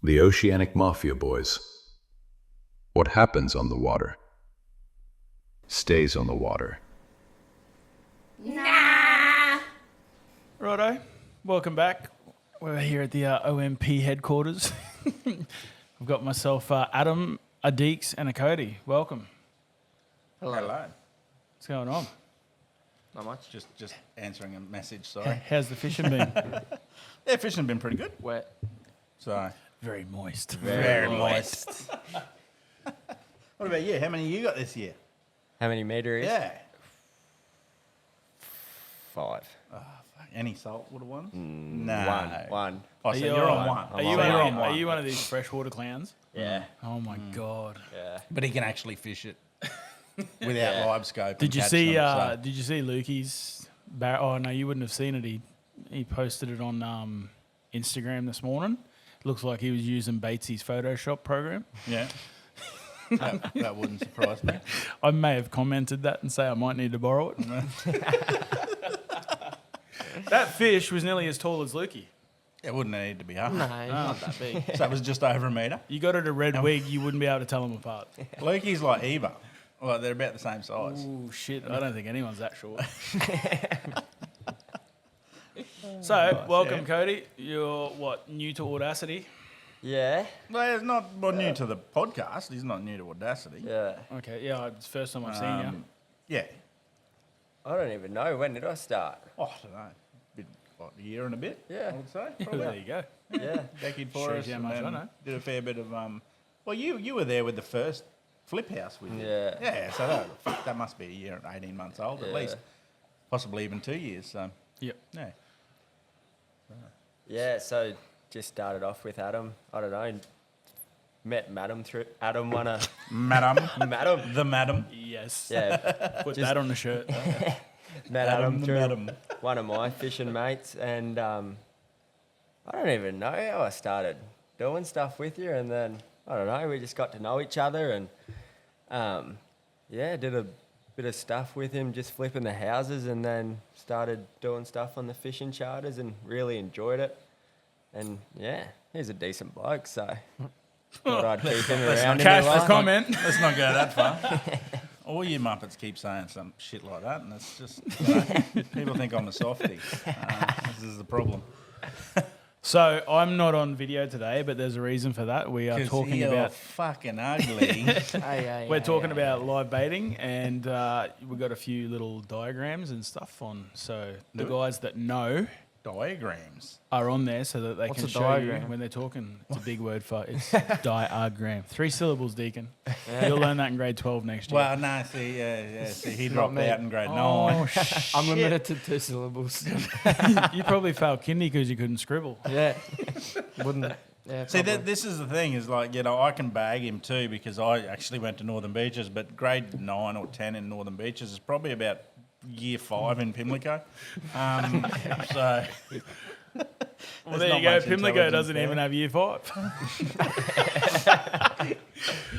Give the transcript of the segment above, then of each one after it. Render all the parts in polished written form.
The Oceanic Mafia boys. What happens on the water stays on the water. Nah. Righto, welcome back. We're here at the OMP headquarters. I've got myself Adam, a Deeks, and a Cody. Welcome. Hello. What's going on? Not much. Just answering a message. Sorry. How's the fishing been? Yeah, fishing been pretty good. Wet. So Very moist. very moist. What about you? How many you got this year? How many meters? Yeah. 5. Oh, fuck. Any salt would have won? No. One. Oh, so you're on one. Are you, So you're on are one. you one of these freshwater clowns? Yeah. Oh my god! Yeah. But he can actually fish it without live scope. Did and you catch see? them, so. Did you see Lukey's? Oh no, you wouldn't have seen it. He posted it on Instagram this morning. Looks like he was using Batesy's Photoshop program. Yeah. that wouldn't surprise me. I may have commented that and say I might need to borrow it. That fish was nearly as tall as Lukey. It wouldn't need to be up. No, not that big. So it was just over a metre. You got it a red wig, you wouldn't be able to tell them apart. Lukey's like Eva. Well, they're about the same size. Oh shit! I don't think anyone's that short. So, welcome, yeah. Cody. You're what, new to Audacity? Yeah. Well, he's not new to the podcast. He's not new to Audacity. Yeah. Okay, yeah, it's the first time I've seen you. Yeah. I don't even know. When did I start? Oh, I don't know. What, a year and a bit? Yeah. I would say. Yeah, Probably. there you go. Yeah. Decade for Shows us. you how and much I then know. Did a fair bit of. Well, you were there with the first flip house with you. Yeah. Yeah. So that must be a year and 18 months old at Yeah. least, possibly even 2 years. So Yep. yeah. Yeah, so just started off with Adam. I don't know. Met Madam through Adam won a Madam. Madam. The madam. Yes. Yeah. Put that on the shirt. Met Adam the through madam. one of my fishing mates, and I don't even know how I started doing stuff with you, and then I don't know, we just got to know each other, and yeah, did a bit of stuff with him, just flipping the houses, and then started doing stuff on the fishing charters, and really enjoyed it. And yeah, he's a decent bloke, so thought I'd keep him around. Cash in for comment. Let's not go that far. All you Muppets keep saying some shit like that, and it's just people think I'm a softie. This is the problem. So, I'm not on video today, but there's a reason for that. We are 'Cause talking you're about... fucking ugly. We're talking about live baiting, and we've got a few little diagrams and stuff on. So the guys that know Diagrams. are on there so that they What's can a show diagram? you when they're talking. It's a big word for it. It's diagram. 3 syllables, Deacon. You'll learn that in grade 12 next year. Well, no, see, he Not dropped me. out in grade 9. Oh, shit. I'm limited to 2 syllables. You probably failed kindy because you couldn't scribble. Yeah. Wouldn't. Yeah. See, probably. this is the thing, is like, you know, I can bag him too because I actually went to Northern Beaches, but grade 9 or 10 in Northern Beaches is probably about year 5 in Pimlico. So... Well, There's there not you go. much Pimlico intelligence doesn't there. even have year 5.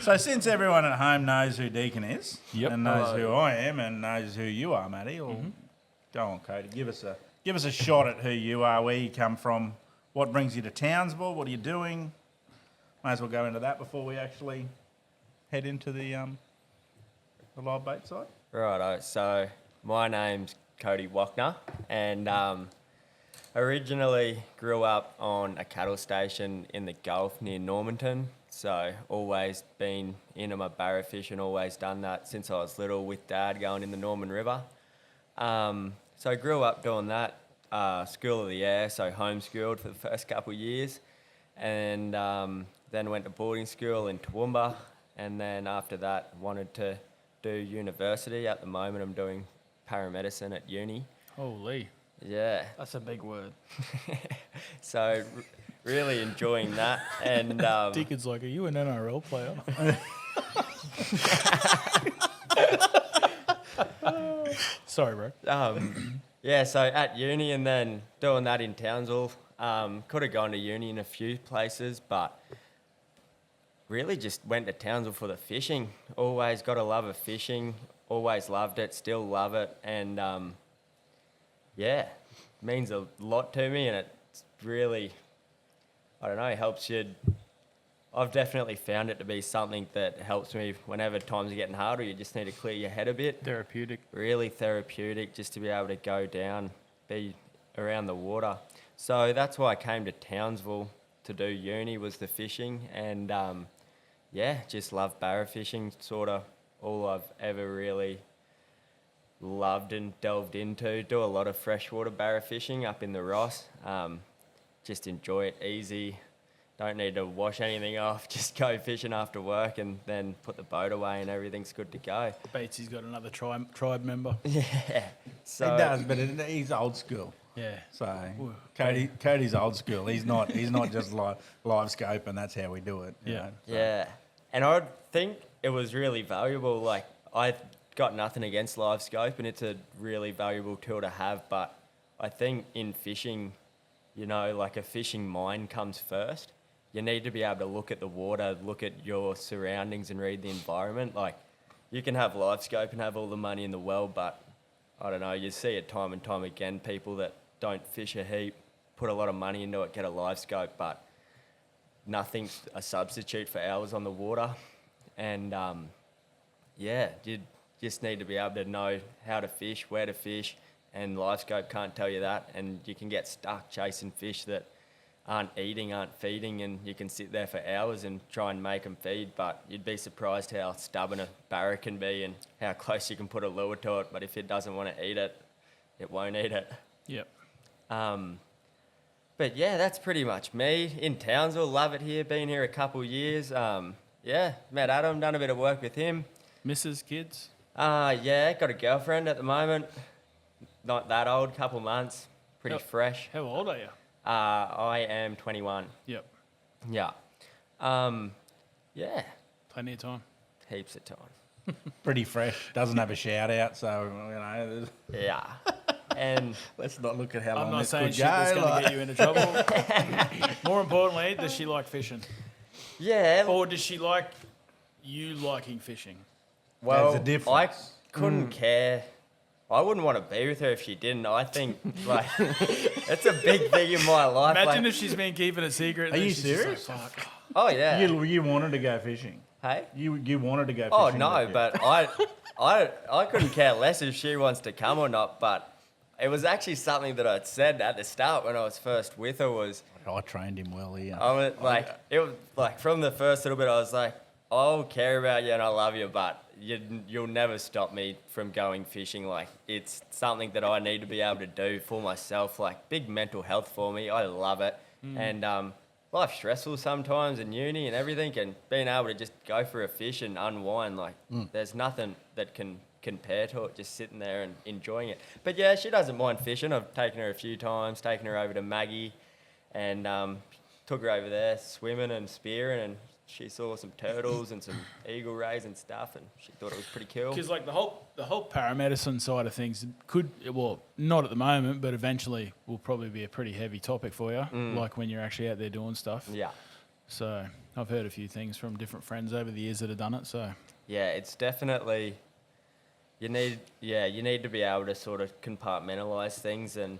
So since everyone at home knows who Deacon is, Yep. and knows who I am, and knows who you are, Matty, or go on, Cody, give us a shot at who you are, where you come from, what brings you to Townsville, what are you doing? May as well go into that before we actually head into the live bait side. Righto, so my name's Cody Wachner, and originally grew up on a cattle station in the Gulf near Normanton, so always been into my barra fishing, always done that since I was little with Dad going in the Norman River. So I grew up doing that, School of the Air, so homeschooled for the first couple of years, and then went to boarding school in Toowoomba, and then after that wanted to do university. At the moment I'm doing paramedicine at uni. Holy. Yeah. That's a big word. So really enjoying that, and Deacon's like, are you an NRL player? Sorry, bro. yeah, so at uni and then doing that in Townsville. Could have gone to uni in a few places, but really just went to Townsville for the fishing. Always got a love of fishing, always loved it, still love it, and yeah, means a lot to me, and it's really, I don't know, helps you I've definitely found it to be something that helps me whenever times are getting harder. You just need to clear your head a bit. Therapeutic. Really therapeutic just to be able to go down, be around the water. So that's why I came to Townsville to do uni, was the fishing. And just love barra fishing, sort of all I've ever really loved and delved into. Do a lot of freshwater barra fishing up in the Ross. Just enjoy it, easy. Don't need to wash anything off. Just go fishing after work and then put the boat away and everything's good to go. Batesy's got another tribe member. Yeah. So He does, but he's old school. Yeah. So Cody's old school. He's not just live scope, and that's how we do it. you Yeah. know, so. Yeah. And I think it was really valuable. Like, I got nothing against live scope and it's a really valuable tool to have, but I think in fishing, you know, like a fishing mind comes first. You need to be able to look at the water, look at your surroundings and read the environment. Like, you can have live scope and have all the money in the world, but I don't know, you see it time and time again, people that don't fish a heap, put a lot of money into it, get a live scope, but nothing's a substitute for hours on the water. And you just need to be able to know how to fish, where to fish, and live scope can't tell you that. And you can get stuck chasing fish that aren't eating, aren't feeding, and you can sit there for hours and try and make them feed, but you'd be surprised how stubborn a barra can be and how close you can put a lure to it, but if it doesn't want to eat it, it won't eat it. Yep. But yeah, that's pretty much me in Townsville. Love it here, been here a couple years. Met Adam, done a bit of work with him. Mrs. Kids? Got a girlfriend at the moment. Not that old, couple months, pretty fresh. How old are you? I am 21. Yep. Yeah. Plenty of time. Heaps of time. Pretty fresh. Doesn't have a shout out, so Yeah. And let's not look at how I'm long not this saying could shit that's go. going to get you into trouble. More importantly, does she like fishing? yeah, Or does she like you liking fishing? well, There's a difference. I couldn't care. I wouldn't want to be with her if she didn't. I think, like, it's a big thing in my life. Imagine like, if she's been keeping it secret. and Are then you she's just serious? Like, fuck. oh, yeah. You wanted to go fishing. Hey? You wanted to go fishing. Oh, no, with you. but I couldn't care less if she wants to come or not, but it was actually something that I'd said at the start when I was first with her was, I trained him well here. it was like from the first little bit, I was like, I'll care about you and I love you, but you'll never stop me from going fishing. Like, it's something that I need to be able to do for myself. Like, big mental health for me. I love it. And life's stressful sometimes in uni and everything, and being able to just go for a fish and unwind, like, there's nothing that can compare to it, just sitting there and enjoying it. But yeah, she doesn't mind fishing. I've taken her a few times, taken her over to Maggie and took her over there swimming and spearing, and she saw some turtles and some eagle rays and stuff, and she thought it was pretty cool. Because like the whole paramedicine side of things not at the moment, but eventually will probably be a pretty heavy topic for you. Like when you're actually out there doing stuff. Yeah. So I've heard a few things from different friends over the years that have done it. So Yeah, it's definitely, you need to be able to sort of compartmentalise things, and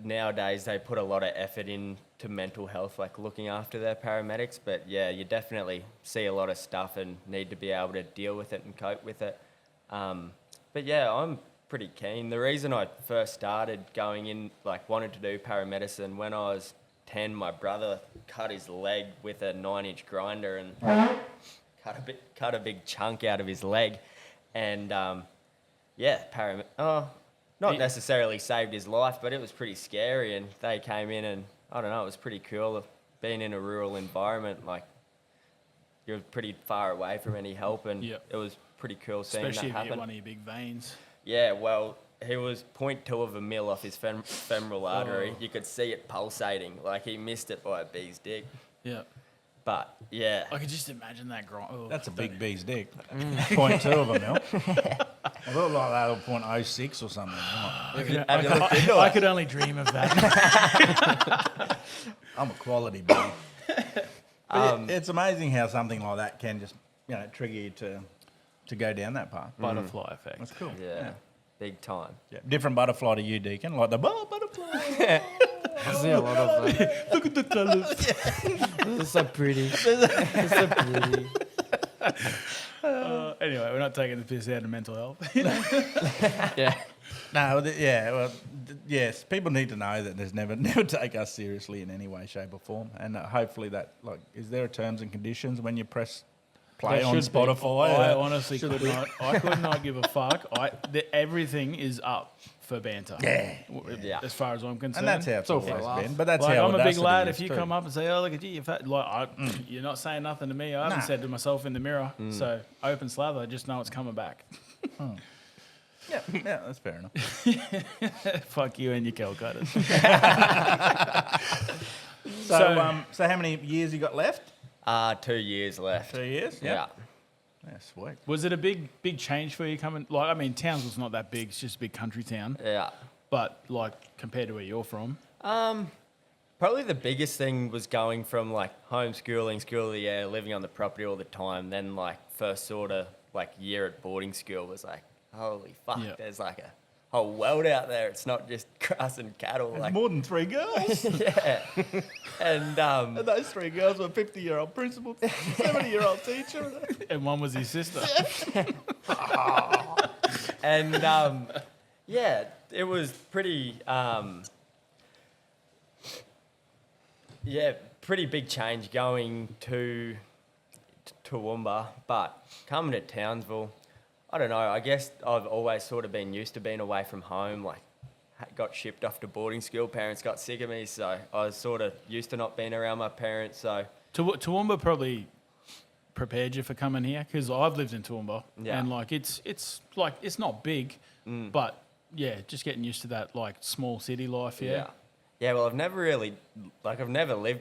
nowadays they put a lot of effort into mental health, like looking after their paramedics, but yeah, you definitely see a lot of stuff and need to be able to deal with it and cope with it. But yeah, I'm pretty keen. The reason I first started going in, like wanted to do paramedicine, when I was 10, my brother cut his leg with a 9-inch grinder and cut a big chunk out of his leg. And not necessarily saved his life, but it was pretty scary. And they came in and, I don't know, it was pretty cool being in a rural environment. Like, you're pretty far away from any help, and it was pretty cool seeing especially that if you happen. get one of your big veins. Yeah, well, he was 0.2 of a mil off his femoral artery. Oh. You could see it pulsating. Like, he missed it by a bee's dick. Yeah. But, yeah. I could just imagine that grind. Oh, That's a big bee's dick. 0.2 of a mil. I look like that, or 0.06 or something. I could only dream of that. I'm a quality bee. It's amazing how something like that can just, trigger you to go down that path. Butterfly effect. That's cool. Yeah. Big time. Yeah. Different butterfly to you, Deacon, like the butterfly. I see a lot of them. Look at the colours. They're so pretty. They're so pretty. Anyway, we're not taking the piss out of mental health. Yeah. No, yes. People need to know that there's never take us seriously in any way, shape, or form, and hopefully that is there a terms and conditions when you press play There on should be. Spotify? I honestly could not. I could not give a fuck. Everything is up for banter. Yeah. As far as I'm concerned. and that's how it's all for always a laugh. been. But that's Like, how I'm a big Audacity lad. is If you too. come up and say, "Oh, look at you, you're fat," you're not saying nothing to me. I haven't Nah. said to myself in the mirror. So open slather, I just know it's coming back. yeah, that's fair enough. Fuck you and your Calcutta. So how many years you got left? 2 years left. 2 years. Yeah. Yeah, sweet. Was it a big change for you coming? Like, I mean, Townsville's not that big. It's just a big country town. Yeah. But like compared to where you're from, Probably the biggest thing was going from like homeschooling, school of the year, living on the property all the time. Then like first sort of like year at boarding school was like, holy fuck, Yeah. there's like a whole world out there. It's not just grass and cattle. Like, More than 3 girls. yeah. And And those 3 girls were 50-year-old principal, 70-year-old teacher. and one was his sister. and yeah, it was pretty pretty big change going to Toowoomba, but coming to Townsville, I don't know, I guess I've always sort of been used to being away from home, like got shipped off to boarding school, parents got sick of me, so I was sort of used to not being around my parents, so Toowoomba probably prepared you for coming here because I've lived in Toowoomba Yeah. and like it's like it's not big, but yeah, just getting used to that like small city life. Yeah. Yeah, well, I've never lived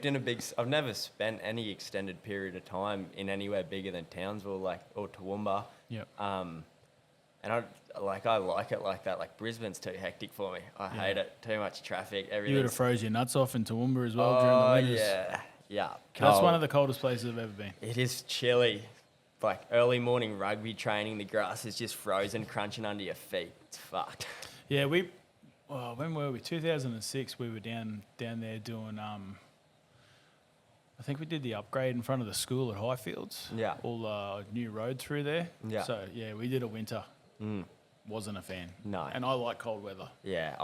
in I've never spent any extended period of time in anywhere bigger than Townsville, or Toowoomba. Yep. And I like it like that. Like Brisbane's too hectic for me. I hate it. Too much traffic. You would Everything. have froze your nuts off in Toowoomba as well Oh during the winters. yeah. That's Cold. one of the coldest places I've ever been. It is chilly. Like early morning rugby training, the grass is just frozen, crunching under your feet. It's fucked. Yeah, when were we? 2006. We were down there doing. I think we did the upgrade in front of the school at Highfields. Yeah. All new road through there. Yeah. So yeah, we did a winter. Wasn't a fan. No. And I like cold weather. Yeah,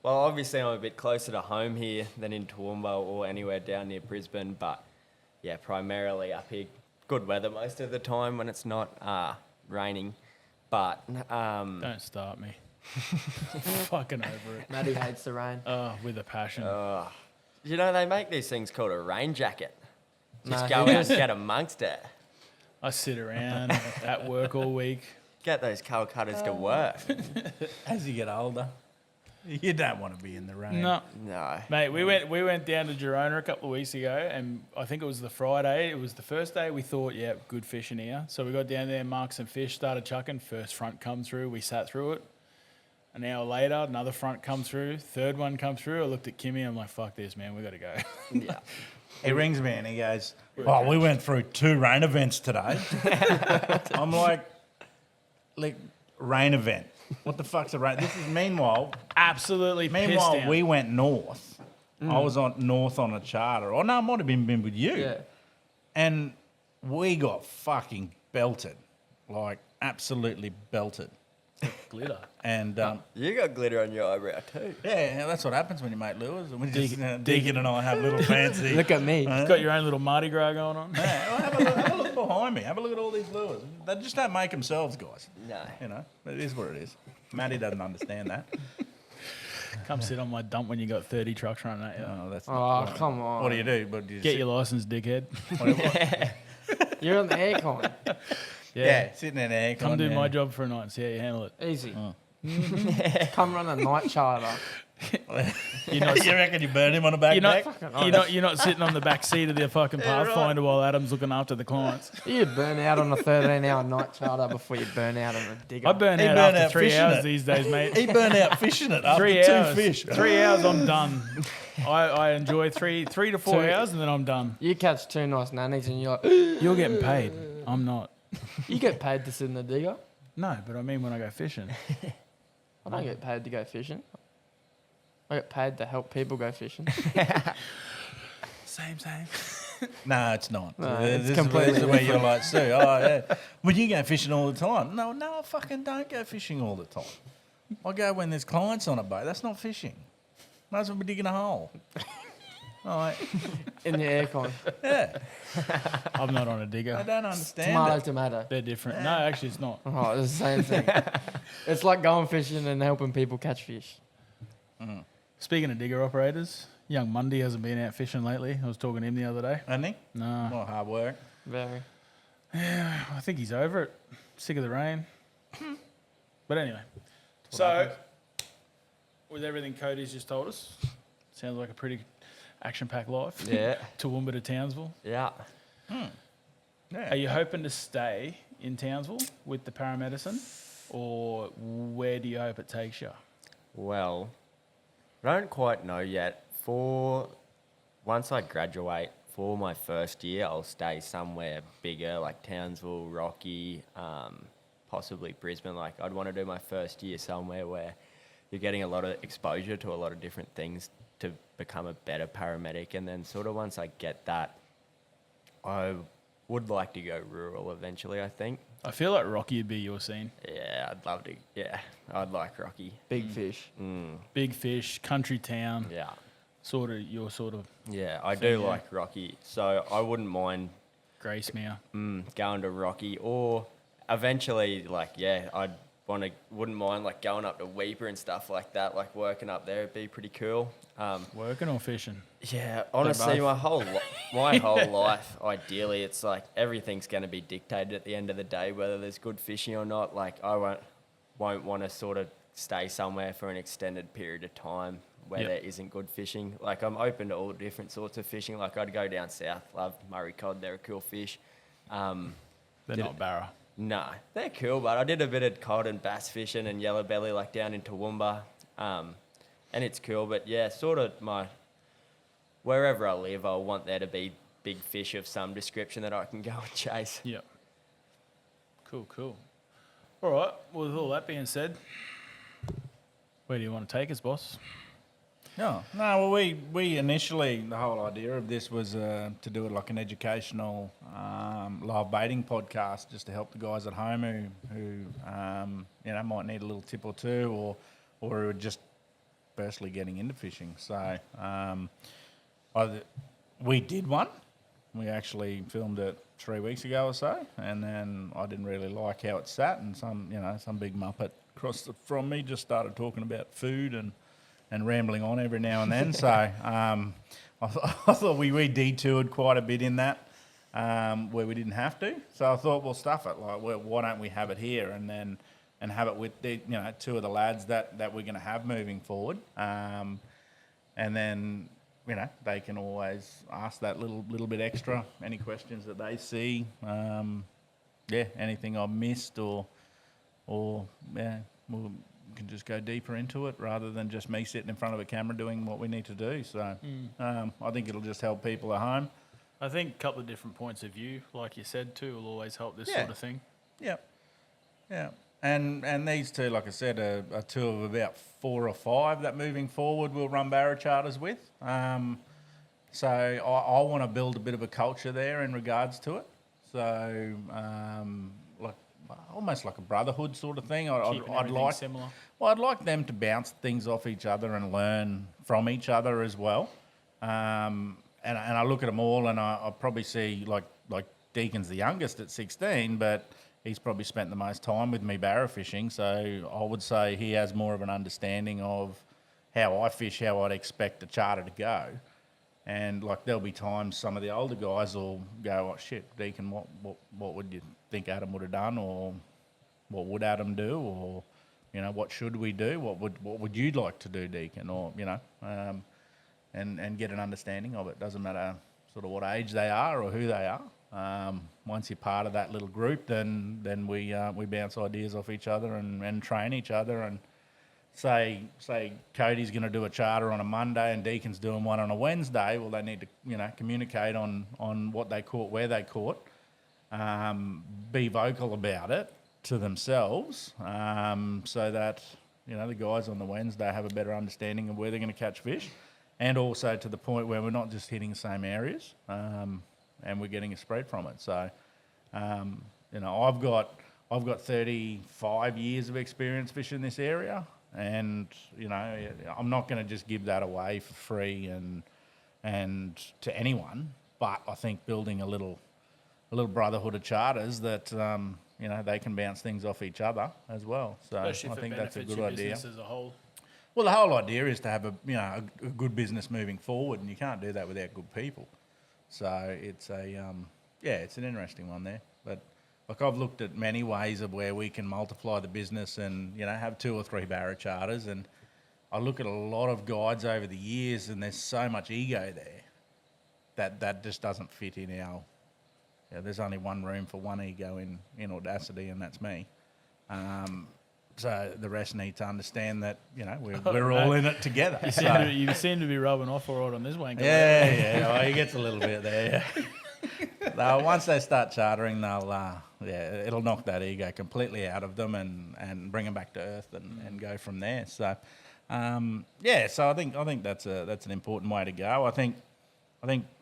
obviously I'm a bit closer to home here than in Toowoomba or anywhere down near Brisbane, but yeah, primarily up here. Good weather most of the time when it's not raining, but Don't start me. Fucking over it. Maddie hates the rain. Oh, with a passion. you know they make these things called a rain jacket. Just Nah, go he out was- and get amongst it. I sit around at work all week. Get those Calcuttas to work. As you get older, you don't want to be in the rain. No. No. Mate, we went down to Girona a couple of weeks ago, and I think it was the Friday. It was the first day we thought, yeah, good fishing here. So we got down there, marked some fish, started chucking. First front come through, we sat through it. An hour later, another front come through. Third one come through. I looked at Kimmy. I'm like, fuck this, man. We got to go. Yeah. He rings me and he goes, "Oh, we went through 2 rain events today." I'm like, rain event? What the fuck's a rain? This is Absolutely pissed Meanwhile, down. we went north. I was north on a charter. Or no, I might have been with you. Yeah. And we got fucking belted. Like, absolutely belted. glitter. And, You got glitter on your eyebrow too. yeah, that's what happens when you make lures. And we just, Deacon- Deacon and I have little fancy... Look at me. Got your own little Mardi Gras going on. Yeah, well, have a look behind me. Have a look at all these lures. They just don't make themselves, guys. No. You know, it is what it is. Matty doesn't understand that. Come sit on my dump when you got 30 trucks running at you. Oh, that's Oh, come on. What do you do? But do you Get sit- your license, dickhead. You're on the aircon. Yeah, sitting in there. Come do my job for a night and see how you handle it. Easy. Come run a night charter. You're not, You reckon you burn him on the back you're not, deck? you're not sitting on the back seat of the fucking Pathfinder while Adam's looking after the clients. You burn out on a 13-hour night charter before you burn out on a digger. I burn He out burn after out 3 fishing hours it. these days, mate. He burned out fishing it after 3 2 hours. fish. 3 hours, I'm done. I enjoy three to 4 Two- hours and then I'm done. You catch 2 nice nannies and you're like, You're getting paid. I'm not. you get paid to sit in the digger. No, but I mean when I go fishing. I don't get paid to go fishing. I get paid to help people go fishing. Same. No, it's not. No, This it's is completely where you're like, Sue, oh, yeah. Well, you go fishing all the time. No, I fucking don't go fishing all the time. I go when there's clients on a boat. That's not fishing. Might as well be digging a hole. All right. In the aircon. Yeah. I'm not on a digger. I don't understand Tomato, it. tomato. They're different. No, actually, it's not. Oh, it's the same thing. It's like going fishing and helping people catch fish. Speaking of digger operators, young Mundy hasn't been out fishing lately. I was talking to him the other day. Hasn't he? No. Well, hard work. Very. Yeah, I think he's over it. Sick of the rain. But anyway. So, with everything Cody's just told us, sounds like a pretty action-packed life. Yeah. Toowoomba to Townsville. Yeah. Yeah. Are you hoping to stay in Townsville with the paramedicine, or where do you hope it takes you? Well, I don't quite know yet. Once I graduate, for my first year, I'll stay somewhere bigger, like Townsville, Rocky, possibly Brisbane. Like, I'd want to do my first year somewhere where you're getting a lot of exposure to a lot of different things to become a better paramedic. And then sort of once I get that, I would like to go rural eventually, I think. I feel like Rocky would be your scene. Yeah, I'd love to. Yeah, I'd like Rocky. Big fish. Big fish, country town, Yeah. sort of your sort of Yeah, I So, do yeah. like Rocky. So I wouldn't mind Gracemere. going to Rocky, or eventually, like, yeah, wouldn't mind like going up to Weeper and stuff like that, like working up there. It'd be pretty cool. Working or fishing? Yeah, honestly, both. my whole life, ideally, it's like everything's going to be dictated at the end of the day, whether there's good fishing or not. Like, I won't want to sort of stay somewhere for an extended period of time where Yep. there isn't good fishing. Like, I'm open to all different sorts of fishing. Like, I'd go down south, love Murray cod, they're a cool fish. They're not Barra. No, they're cool, but I did a bit of cod and bass fishing and yellow belly, like down in Toowoomba, and it's cool. But yeah, sort of wherever I live, I want there to be big fish of some description that I can go and chase. Yep. Cool. All right. Well, with all that being said, where do you want to take us, boss? No. Well, we initially, the whole idea of this was to do it like an educational live baiting podcast, just to help the guys at home who might need a little tip or two, or who are just firstly getting into fishing. So we did one. We actually filmed it 3 weeks ago or so, and then I didn't really like how it sat, and some big muppet across from me just started talking about food and rambling on every now and then. So I thought we detoured quite a bit in that, where we didn't have to. So I thought, well, stuff it. Like, well, why don't we have it here and have it with the two of the lads that we're going to have moving forward, and then they can always ask that little bit extra, any questions that they see, anything I've missed or we'll can just go deeper into it rather than just me sitting in front of a camera doing what we need to do. So I think it'll just help people at home. I think a couple of different points of view, like you said, too, will always help this Yeah. sort of thing. Yeah. And these two, like I said, are two of about 4 or 5 that moving forward we'll run Barra charters with. So I want to build a bit of a culture there in regards to it. So almost like a brotherhood sort of thing. Keeping I'd everything like similar. Well, I'd like them to bounce things off each other and learn from each other as well. And I look at them all, and I probably see like Deacon's the youngest at 16, but he's probably spent the most time with me barra fishing. So I would say he has more of an understanding of how I fish, how I'd expect a charter to go. And like there'll be times some of the older guys will go, "Oh shit, Deacon, what would you think Adam would have done, or what would Adam do, or what should we do? What would you like to do, Deacon?" Or and get an understanding of it. Doesn't matter sort of what age they are or who they are. Once you're part of that little group, then we bounce ideas off each other and train each other. And say Cody's going to do a charter on a Monday and Deacon's doing one on a Wednesday. Well, they need to communicate on what they caught, where they caught, be vocal about it to themselves, so that the guys on the Wednesday have a better understanding of where they're going to catch fish, and also to the point where we're not just hitting the same areas, and we're getting a spread from it. So, I've got 35 years of experience fishing this area, and I'm not going to just give that away for free and to anyone. But I think building a little brotherhood of charters that they can bounce things off each other as well. So Especially I if it think that's a benefits good your idea. business as a whole. Well, the whole idea is to have a good business moving forward, and you can't do that without good people. So it's it's an interesting one there. But like, I've looked at many ways of where we can multiply the business and have 2 or 3 barra charters, and I look at a lot of guides over the years, and there's so much ego there that just doesn't fit in our. There's only one room for one ego in Audacity, and that's me. So the rest need to understand that we're all in it together. You seem to be rubbing off all right on this wanker. Yeah. Well, he gets a little bit there. No, once they start chartering, it'll knock that ego completely out of them and bring them back to earth and go from there. So, so I think that's an important way to go. I think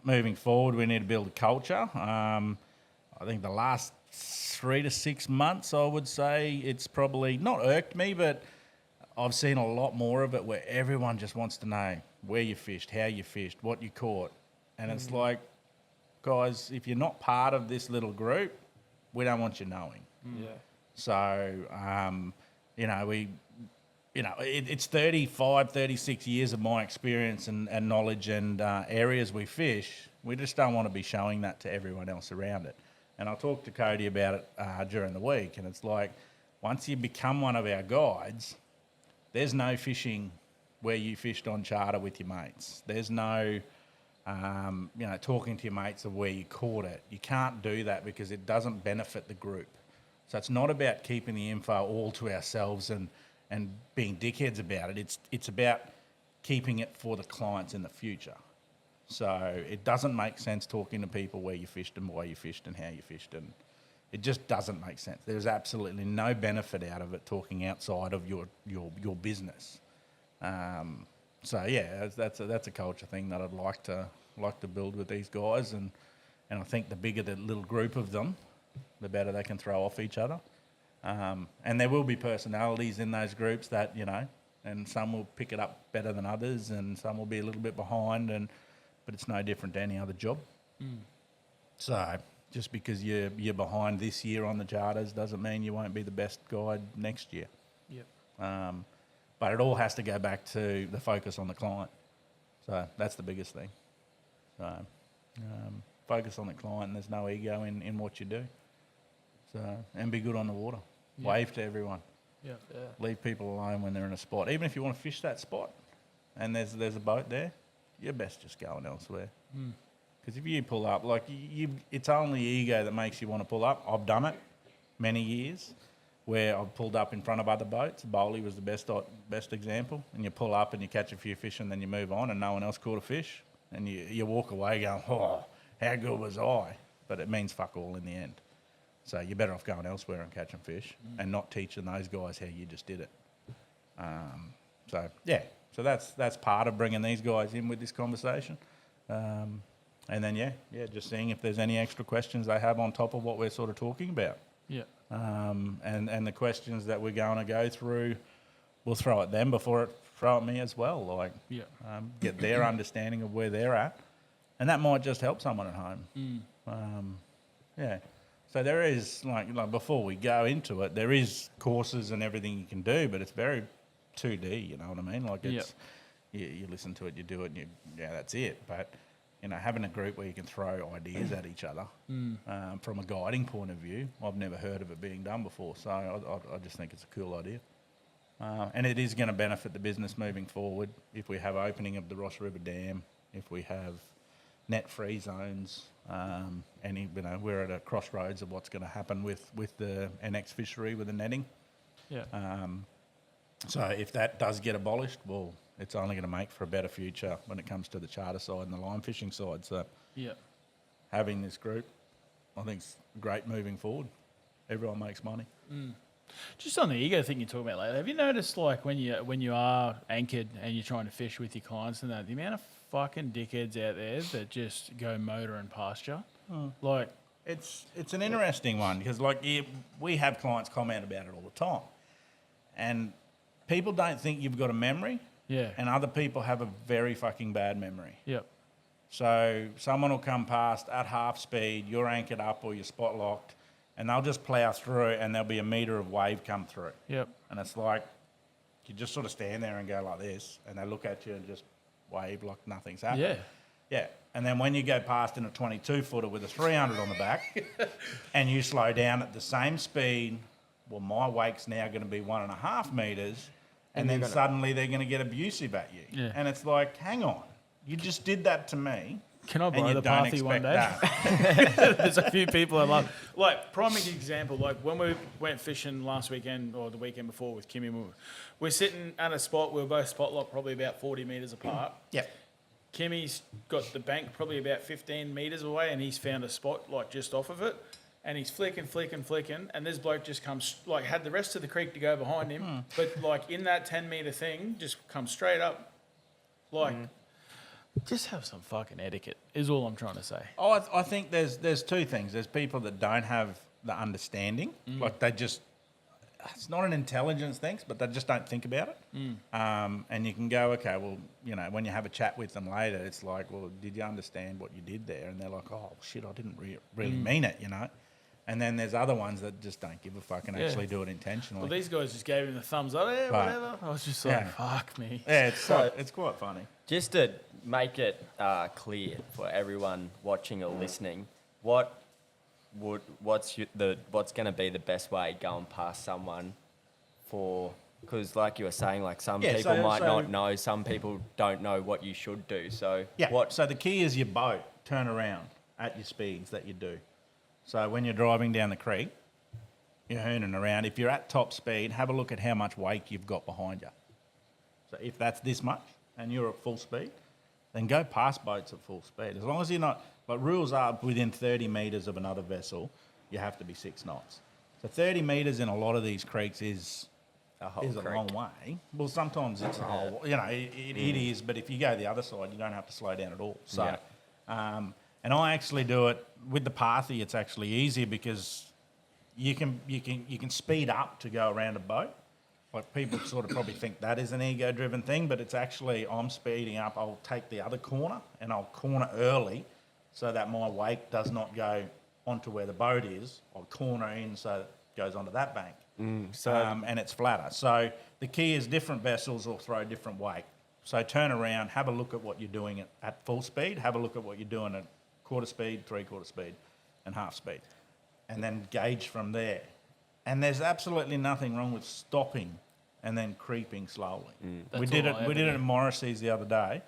moving forward, we need to build a culture. I think the last 3 to 6 months, I would say, it's probably not irked me, but I've seen a lot more of it where everyone just wants to know where you fished, how you fished, what you caught. And it's like, guys, if you're not part of this little group, we don't want you knowing. Yeah. So, it's 35, 36 years of my experience and knowledge and areas we fish. We just don't want to be showing that to everyone else around it. And I talked to Cody about it during the week, and it's like, once you become one of our guides, there's no fishing where you fished on charter with your mates. There's no, talking to your mates of where you caught it. You can't do that because it doesn't benefit the group. So it's not about keeping the info all to ourselves and being dickheads about it. It's about keeping it for the clients in the future. So it doesn't make sense talking to people where you fished and why you fished and how you fished, and it just doesn't make sense. There's absolutely no benefit out of it talking outside of your business. That's a culture thing that I'd like to build with these guys, and I think the bigger the little group of them, the better they can throw off each other. And there will be personalities in those groups that and some will pick it up better than others, and some will be a little bit behind, but it's no different to any other job. So just because you're behind this year on the charters doesn't mean you won't be the best guide next year. Yep. But it all has to go back to the focus on the client. So that's the biggest thing. So focus on the client, and there's no ego in what you do. So, and be good on the water. Yeah. Wave to everyone. Yeah. Leave people alone when they're in a spot. Even if you want to fish that spot and there's a boat there, you're best just going elsewhere. Because if you pull up, it's only ego that makes you want to pull up. I've done it many years where I've pulled up in front of other boats. Bowley was the best example. And you pull up and you catch a few fish and then you move on and no one else caught a fish. And you walk away going, oh, how good was I? But it means fuck all in the end. So you're better off going elsewhere and catching fish and not teaching those guys how you just did it. So that's part of bringing these guys in with this conversation. And then, just seeing if there's any extra questions they have on top of what we're sort of talking about. Yeah. And the questions that we're going to go through, we'll throw at them before it throw at me as well. Get their understanding of where they're at. And that might just help someone at home. So there is, like before we go into it, there is courses and everything you can do, but it's very 2D, you know what I mean? It's you listen to it, you do it, and that's it. But, having a group where you can throw ideas at each other from a guiding point of view, I've never heard of it being done before. So I just think it's a cool idea. And it is going to benefit the business moving forward if we have opening of the Ross River Dam, if we have net-free zones, we're at a crossroads of what's going to happen with the NX fishery with the netting. Yeah. So if that does get abolished, well, it's only going to make for a better future when it comes to the charter side and the line fishing side. So having this group, I think, is great moving forward. Everyone makes money. Just on the ego thing you're talking about later, have you noticed like when you are anchored and you're trying to fish with your clients and that, the amount of fucking dickheads out there that just go motor and pasture? Like, It's an interesting one because we have clients comment about it all the time, and people don't think you've got a memory, yeah. and other people have a very fucking bad memory. Yep. So someone will come past at half speed, you're anchored up or you're spot locked, and they'll just plough through and there'll be a metre of wave come through. Yep. And it's like, you just sort of stand there and go like this, and they look at you and just wave like nothing's happened. Yeah. Yeah. And then when you go past in a 22-footer with a 300 on the back and you slow down at the same speed, well, my wake's now going to be 1.5 metres, and then suddenly they're going to get abusive at you. Yeah. And it's like, hang on, you just did that to me. Can I and borrow you the don't Pathy one expect day? that. There's a few people I love. Like, prime example, like when we went fishing last weekend or the weekend before with Kimmy, we're sitting at a spot, we were both spot locked probably about 40 metres apart. Yeah. Kimmy's got the bank probably about 15 metres away and he's found a spot like just off of it and he's flicking and this bloke just comes, like had the rest of the creek to go behind him, but like in that 10 metre thing, just comes straight up. Like, just have some fucking etiquette is all I'm trying to say. Oh, I think there's two things. There's people that don't have the understanding, like they just, it's not an intelligence thing, but they just don't think about it. And you can go, okay, well, you know, when you have a chat with them later, it's like, well, did you understand what you did there? And they're like, oh, shit, I didn't really mean it, you know. And then there's other ones that just don't give a fuck and actually do it intentionally. Well, these guys just gave him the thumbs up, yeah, Right. whatever. I was just like, fuck me. Yeah, it's quite funny. Just to make it clear for everyone watching or listening, what's going to be the best way going past someone for? Because like you were saying, like some people might not know, some people don't know what you should do. So So the key is your boat turn around at your speeds that you do. So when you're driving down the creek, you're hooning around. If you're at top speed, have a look at how much wake you've got behind you. So if that's this much and you're at full speed, then go past boats at full speed. As long as you're not, like rules are within 30 metres of another vessel, you have to be 6 knots. So 30 metres in a lot of these creeks is a long way. Well, sometimes it's a whole, you know, it is, but if you go the other side, you don't have to slow down at all. So, and I actually do it with the Pathy. It's actually easier because you can speed up to go around a boat. Like people sort of probably think that is an ego-driven thing, but it's actually I'm speeding up. I'll take the other corner and I'll corner early so that my wake does not go onto where the boat is. I'll corner in so it goes onto that bank. And it's flatter. So the key is different vessels will throw different wake. So turn around, have a look at what you're doing at full speed, have a look at what you're doing at quarter speed, 3/4 speed, and half speed. And then gauge from there. And there's absolutely nothing wrong with stopping and then creeping slowly. We did it in Morrissey's the other day.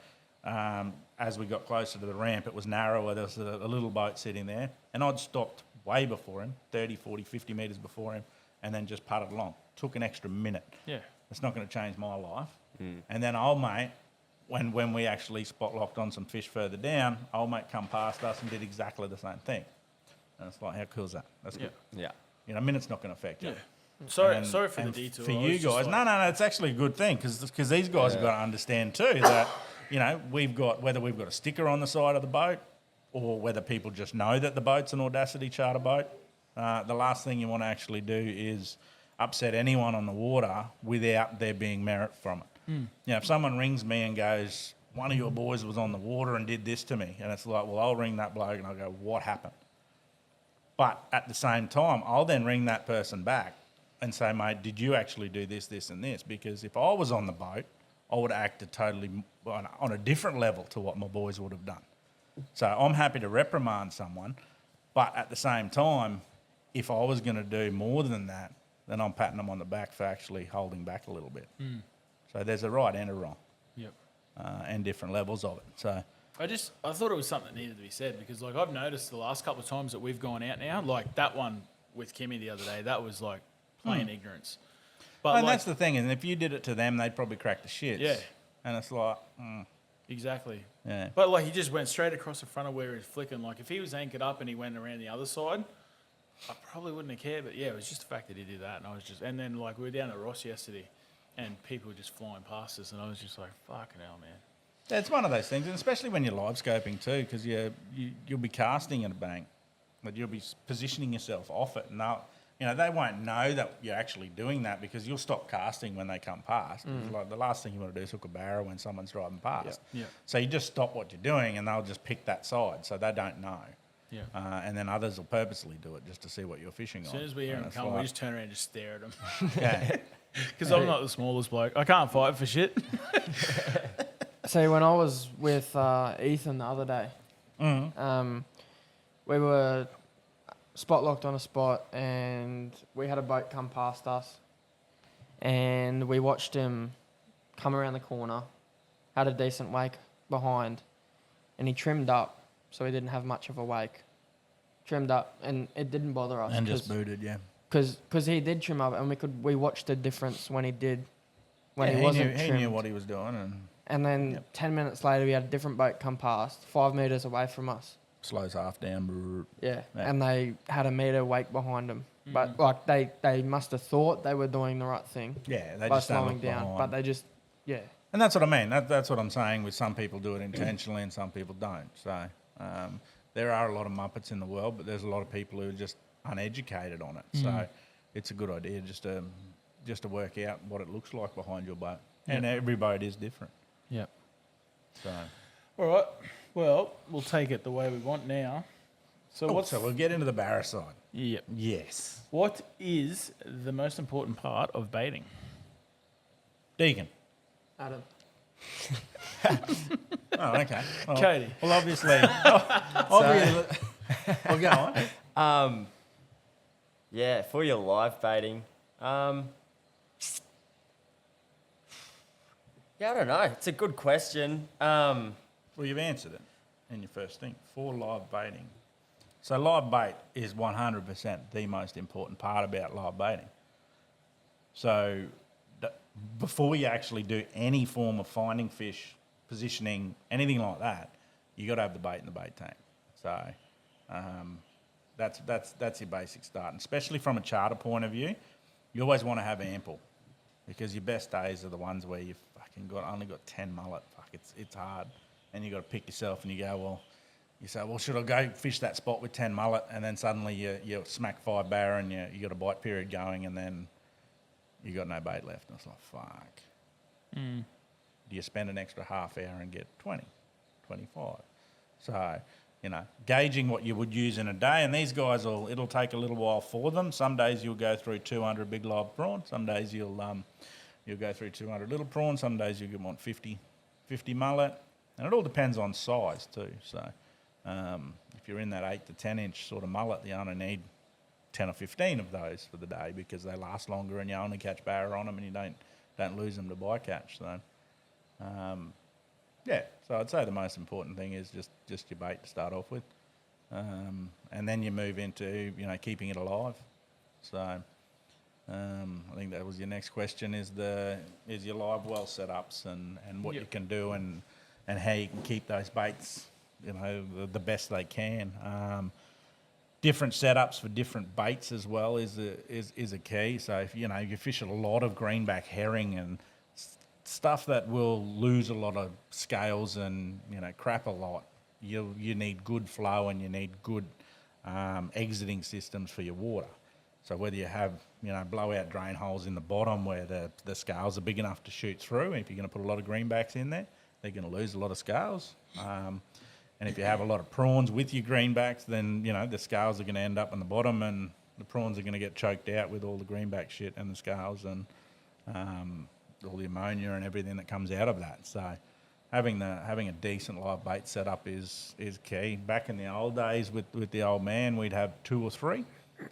As we got closer to the ramp, it was narrower. There was a little boat sitting there. And I'd stopped way before him, 30, 40, 50 metres before him, and then just putted along. Took an extra minute. Yeah. It's not going to change my life. And then old mate, when we actually spot locked on some fish further down, old mate come past us and did exactly the same thing. And it's like, how cool is that? That's good. Yeah. You know, a minute's not going to affect you. Sorry for the detour. For I you was just guys, like- no, it's actually a good thing because these guys have got to understand too that, you know, whether we've got a sticker on the side of the boat or whether people just know that the boat's an Audacity charter boat, the last thing you want to actually do is upset anyone on the water without there being merit from it. You know, if someone rings me and goes, one of your boys was on the water and did this to me, and it's like, well, I'll ring that bloke and I'll go, what happened? But at the same time, I'll then ring that person back and say, mate, did you actually do this, this and this? Because if I was on the boat, I would have acted totally on a different level to what my boys would have done. So I'm happy to reprimand someone, but at the same time, if I was going to do more than that, then I'm patting them on the back for actually holding back a little bit. So there's a right and a wrong. Yep. And different levels of it. So I thought it was something that needed to be said because, like, I've noticed the last couple of times that we've gone out now, like that one with Kimmy the other day, that was like plain ignorance. But and like, that's the thing, and if you did it to them, they'd probably crack the shits. Yeah. And it's like, exactly. yeah. But like he just went straight across the front of where he's flicking. Like if he was anchored up and he went around the other side, I probably wouldn't have cared, but yeah, it was just the fact that he did that, and I was just, and then like we were down at Ross yesterday, and people were just flying past us, and I was just like, fucking hell, man. Yeah, it's one of those things, and especially when you're live scoping too, because you'll be casting at a bank, but you'll be positioning yourself off it, and they won't know that you're actually doing that because you'll stop casting when they come past. Like the last thing you want to do is hook a barrow when someone's driving past. Yeah. So you just stop what you're doing, and they'll just pick that side, so they don't know. Yeah. And then others will purposely do it just to see what you're fishing on. As soon as we hear And him it's come, we like- just turn around and just stare at him. yeah. Because I'm not the smallest bloke. I can't fight for shit. See, when I was with Ethan the other day, we were spot locked on a spot, and we had a boat come past us, and we watched him come around the corner, had a decent wake behind, and he trimmed up, so he didn't have much of a wake. Trimmed up, and it didn't bother us. And just booted, yeah. Because he did trim up, and we watched the difference when he did, when Yeah, he wasn't he trimmed. knew what he was doing, And then 10 minutes later, we had a different boat come past, 5 metres away from us. slows half down. Yeah. Yeah. And they had a metre wake behind them. But like they must have thought they were doing the right thing Yeah, they by just don't slowing look down. behind. But they just, yeah. And that's what I mean. That's what I'm saying with some people do it intentionally and some people don't. So there are a lot of Muppets in the world, but there's a lot of people who are just uneducated on it. So it's a good idea just to work out what it looks like behind your boat. And every boat is different. Yeah. So, All right. Well, we'll take it the way we want now. So so we'll get into the barra side. Yep. Yes. What is the most important part of baiting? Deacon. Adam. Oh, okay. Well, Cody. Well, obviously. Well, go on. Yeah, for your live baiting. Yeah, I don't know. It's a good question. Well, you've answered it in your first thing. For live baiting. So live bait is 100% the most important part about live baiting. So before you actually do any form of finding fish, positioning, anything like that, you got to have the bait in the bait tank. So that's your basic start. And especially from a charter point of view, you always want to have ample because your best days are the ones where you've fucking only got 10 mullet. Fuck, it's hard. And you got to pick yourself and you go, you say, well, should I go fish that spot with 10 mullet? And then suddenly you smack 5 barra and you got a bite period going and then you got no bait left. And it's like, fuck. Do you spend an extra half hour and get 20, 25? So, gauging what you would use in a day. And these guys, it'll take a little while for them. Some days you'll go through 200 big live prawn. Some days you'll go through 200 little prawn. Some days you'll want 50 mullet. And it all depends on size too. So if you're in that 8 to 10 inch sort of mullet, you only need 10 or 15 of those for the day because they last longer and you only catch barra on them and you don't lose them to bycatch. So so I'd say the most important thing is just your bait to start off with, and then you move into keeping it alive. So I think that was your next question: is your live well setups and what you can do and how you can keep those baits the best they can. Different setups for different baits as well is a key. So if you fish a lot of greenback herring and stuff that will lose a lot of scales and crap a lot, you need good flow and you need good exiting systems for your water. So whether you have blowout drain holes in the bottom where the scales are big enough to shoot through, if you're going to put a lot of greenbacks in there, they're going to lose a lot of scales. And if you have a lot of prawns with your greenbacks, then the scales are going to end up in the bottom and the prawns are going to get choked out with all the greenback shit and the scales and all the ammonia and everything that comes out of that. So having a decent live bait setup is key. Back in the old days with the old man, we'd have 2 or 3. So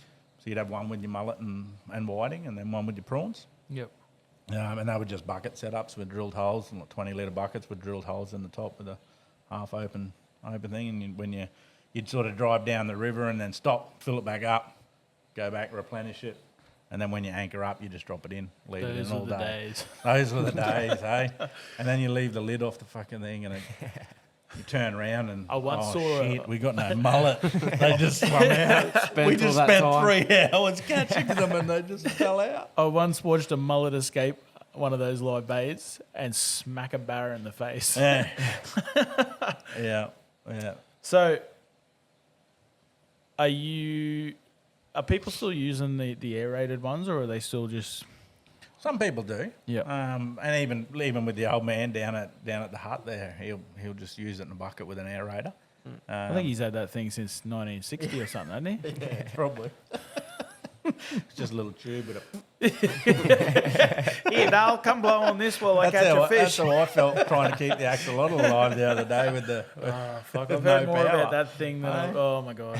you'd have one with your mullet and whiting and then one with your prawns. Yep. And they were just bucket setups with drilled holes, 20-litre buckets with drilled holes in the top with a half open thing. And when you'd sort of drive down the river and then stop, fill it back up, go back, replenish it. And then when you anchor up, you just drop it in, leave it in all day. Days. Those were the days, hey? And then you leave the lid off the fucking thing and You turn around and, I once saw shit, we got no mullet. They just swum out. Spent We all just that spent time. 3 hours catching them and they just fell out. I once watched a mullet escape one of those live baits and smack a barra in the face. Yeah. Yeah. So, are people still using the aerated ones, or are they still just? Some people do. Yeah. And even with the old man down at the hut there, he'll just use it in a bucket with an aerator. I think he's had that thing since 1960 or something, hasn't he? Yeah, probably. It's just a little tube with Here, Dale, come blow on this while I catch a fish. That's how I felt trying to keep the axolotl alive the other day with the. Fuck, with I've no heard more power. about that thing than oh my god.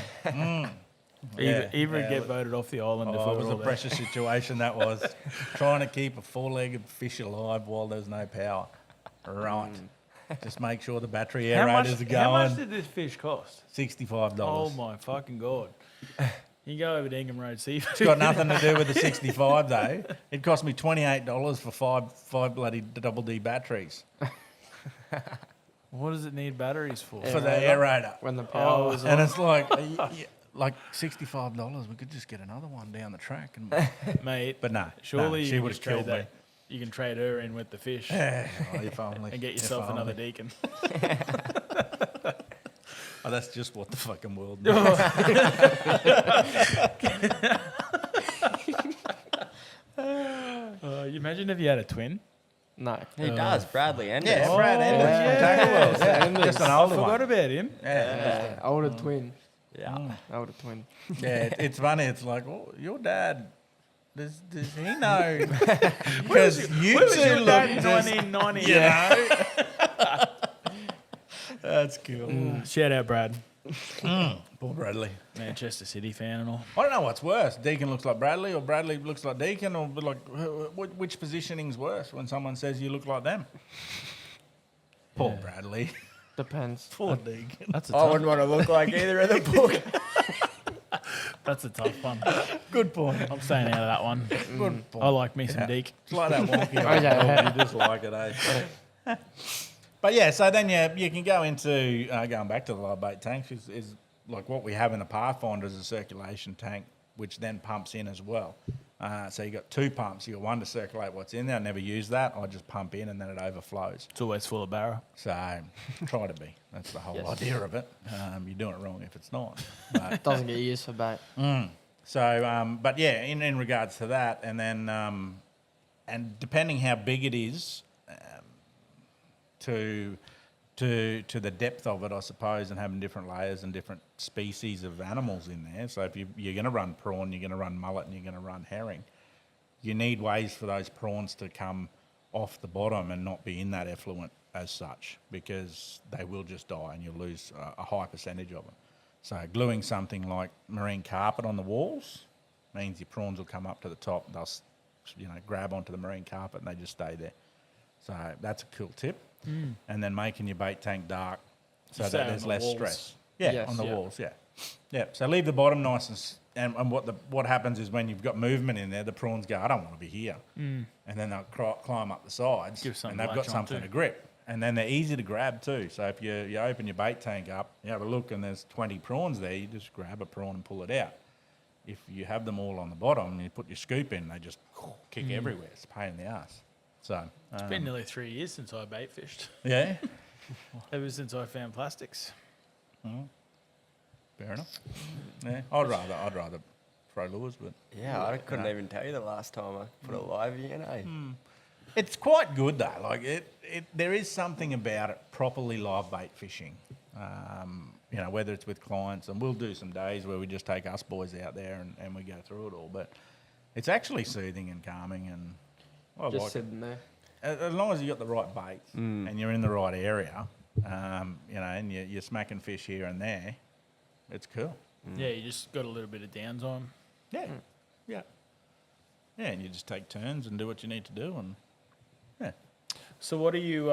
Yeah, Either yeah, get voted off the island. if Oh, we it were was all a there. pressure situation that was. Trying to keep a 4-legged fish alive while there's no power. Right. Just make sure the battery aerators are How much going. did this fish cost? $65. Oh my fucking god! You go over to Ingham Road Seafood. It's got nothing to do with the 65 though. It cost me $28 for five bloody double D batteries What does it need batteries for? for the aerator. When the power Oh, was And on. it's like $65. We could just get another one down the track. And, Mate, but no, surely she you would can have trade killed me. that. You can trade her in with the fish Oh, if only. and get If yourself another only. deacon. Oh, that's just what the fucking world needs. You imagine if you had a twin. No. He does, Bradley Enders. Yeah, Brad Enders from Tackle World. Enders. Just an I older forgot one. about him. Yeah. Older twin. Yeah. Older twin. Yeah, it's funny. It's like, oh, your dad, does he know? Because you Where was two your look dad in just, 1990? you know. That's cool. Shout out, Brad. Poor Bradley. Manchester City fan and all. I don't know what's worse. Deacon looks like Bradley, or Bradley looks like Deacon, or like which positioning's worse when someone says you look like them? Poor Bradley. Depends. Poor Deacon. That's a I tough, wouldn't want to look like either of the book. that's a tough one. Good point. I'm staying out of that one. Good point. I like me some Deek. It's like that wonky. Okay. You just like it, eh? But yeah, so then you can go into going back to the live bait tanks is like what we have in the Pathfinder is a circulation tank, which then pumps in as well. So you got 2 pumps. You got one to circulate what's in there. I never use that. I just pump in and then it overflows. It's always full of barra. So try to be. That's the whole Yes. idea of it. You're doing it wrong if it's not. But, Doesn't get used for bait. so, but yeah, in regards to that, and then and depending how big it is, to the depth of it, I suppose, and having different layers and different species of animals in there. So if you're going to run prawn, you're going to run mullet, and you're going to run herring, you need ways for those prawns to come off the bottom and not be in that effluent as such, because they will just die and you'll lose a high percentage of them. So gluing something like marine carpet on the walls means your prawns will come up to the top. They'll grab onto the marine carpet and they just stay there. So that's a cool tip. And then making your bait tank dark so You say that on there's the less walls. stress. Yeah, Yes. on the Yeah. walls, yeah. Yeah, so leave the bottom nice and what happens is when you've got movement in there, the prawns go, I don't want to be here. And then they'll climb up the sides Give something and they've to got latch something onto. to grip. And then they're easy to grab too. So if you open your bait tank up, you have a look and there's 20 prawns there, you just grab a prawn and pull it out. If you have them all on the bottom and you put your scoop in, they just kick everywhere. It's a pain in the ass. So, It's been nearly 3 years since I bait fished. yeah, Ever since I found plastics. fair enough. Yeah, I'd rather throw lures, but Yeah, I couldn't even tell you the last time I put a live in, eh? it's quite good though. Like there is something about it properly live bait fishing. Whether it's with clients, and we'll do some days where we just take us boys out there and we go through it all. But it's actually soothing and calming, and I Just like it. sitting there. As long as you got the right baits and you're in the right area, and you're smacking fish here and there, it's cool. Yeah, you just got a little bit of downtime. Yeah, yeah, yeah. And you just take turns and do what you need to do, and yeah. So what are you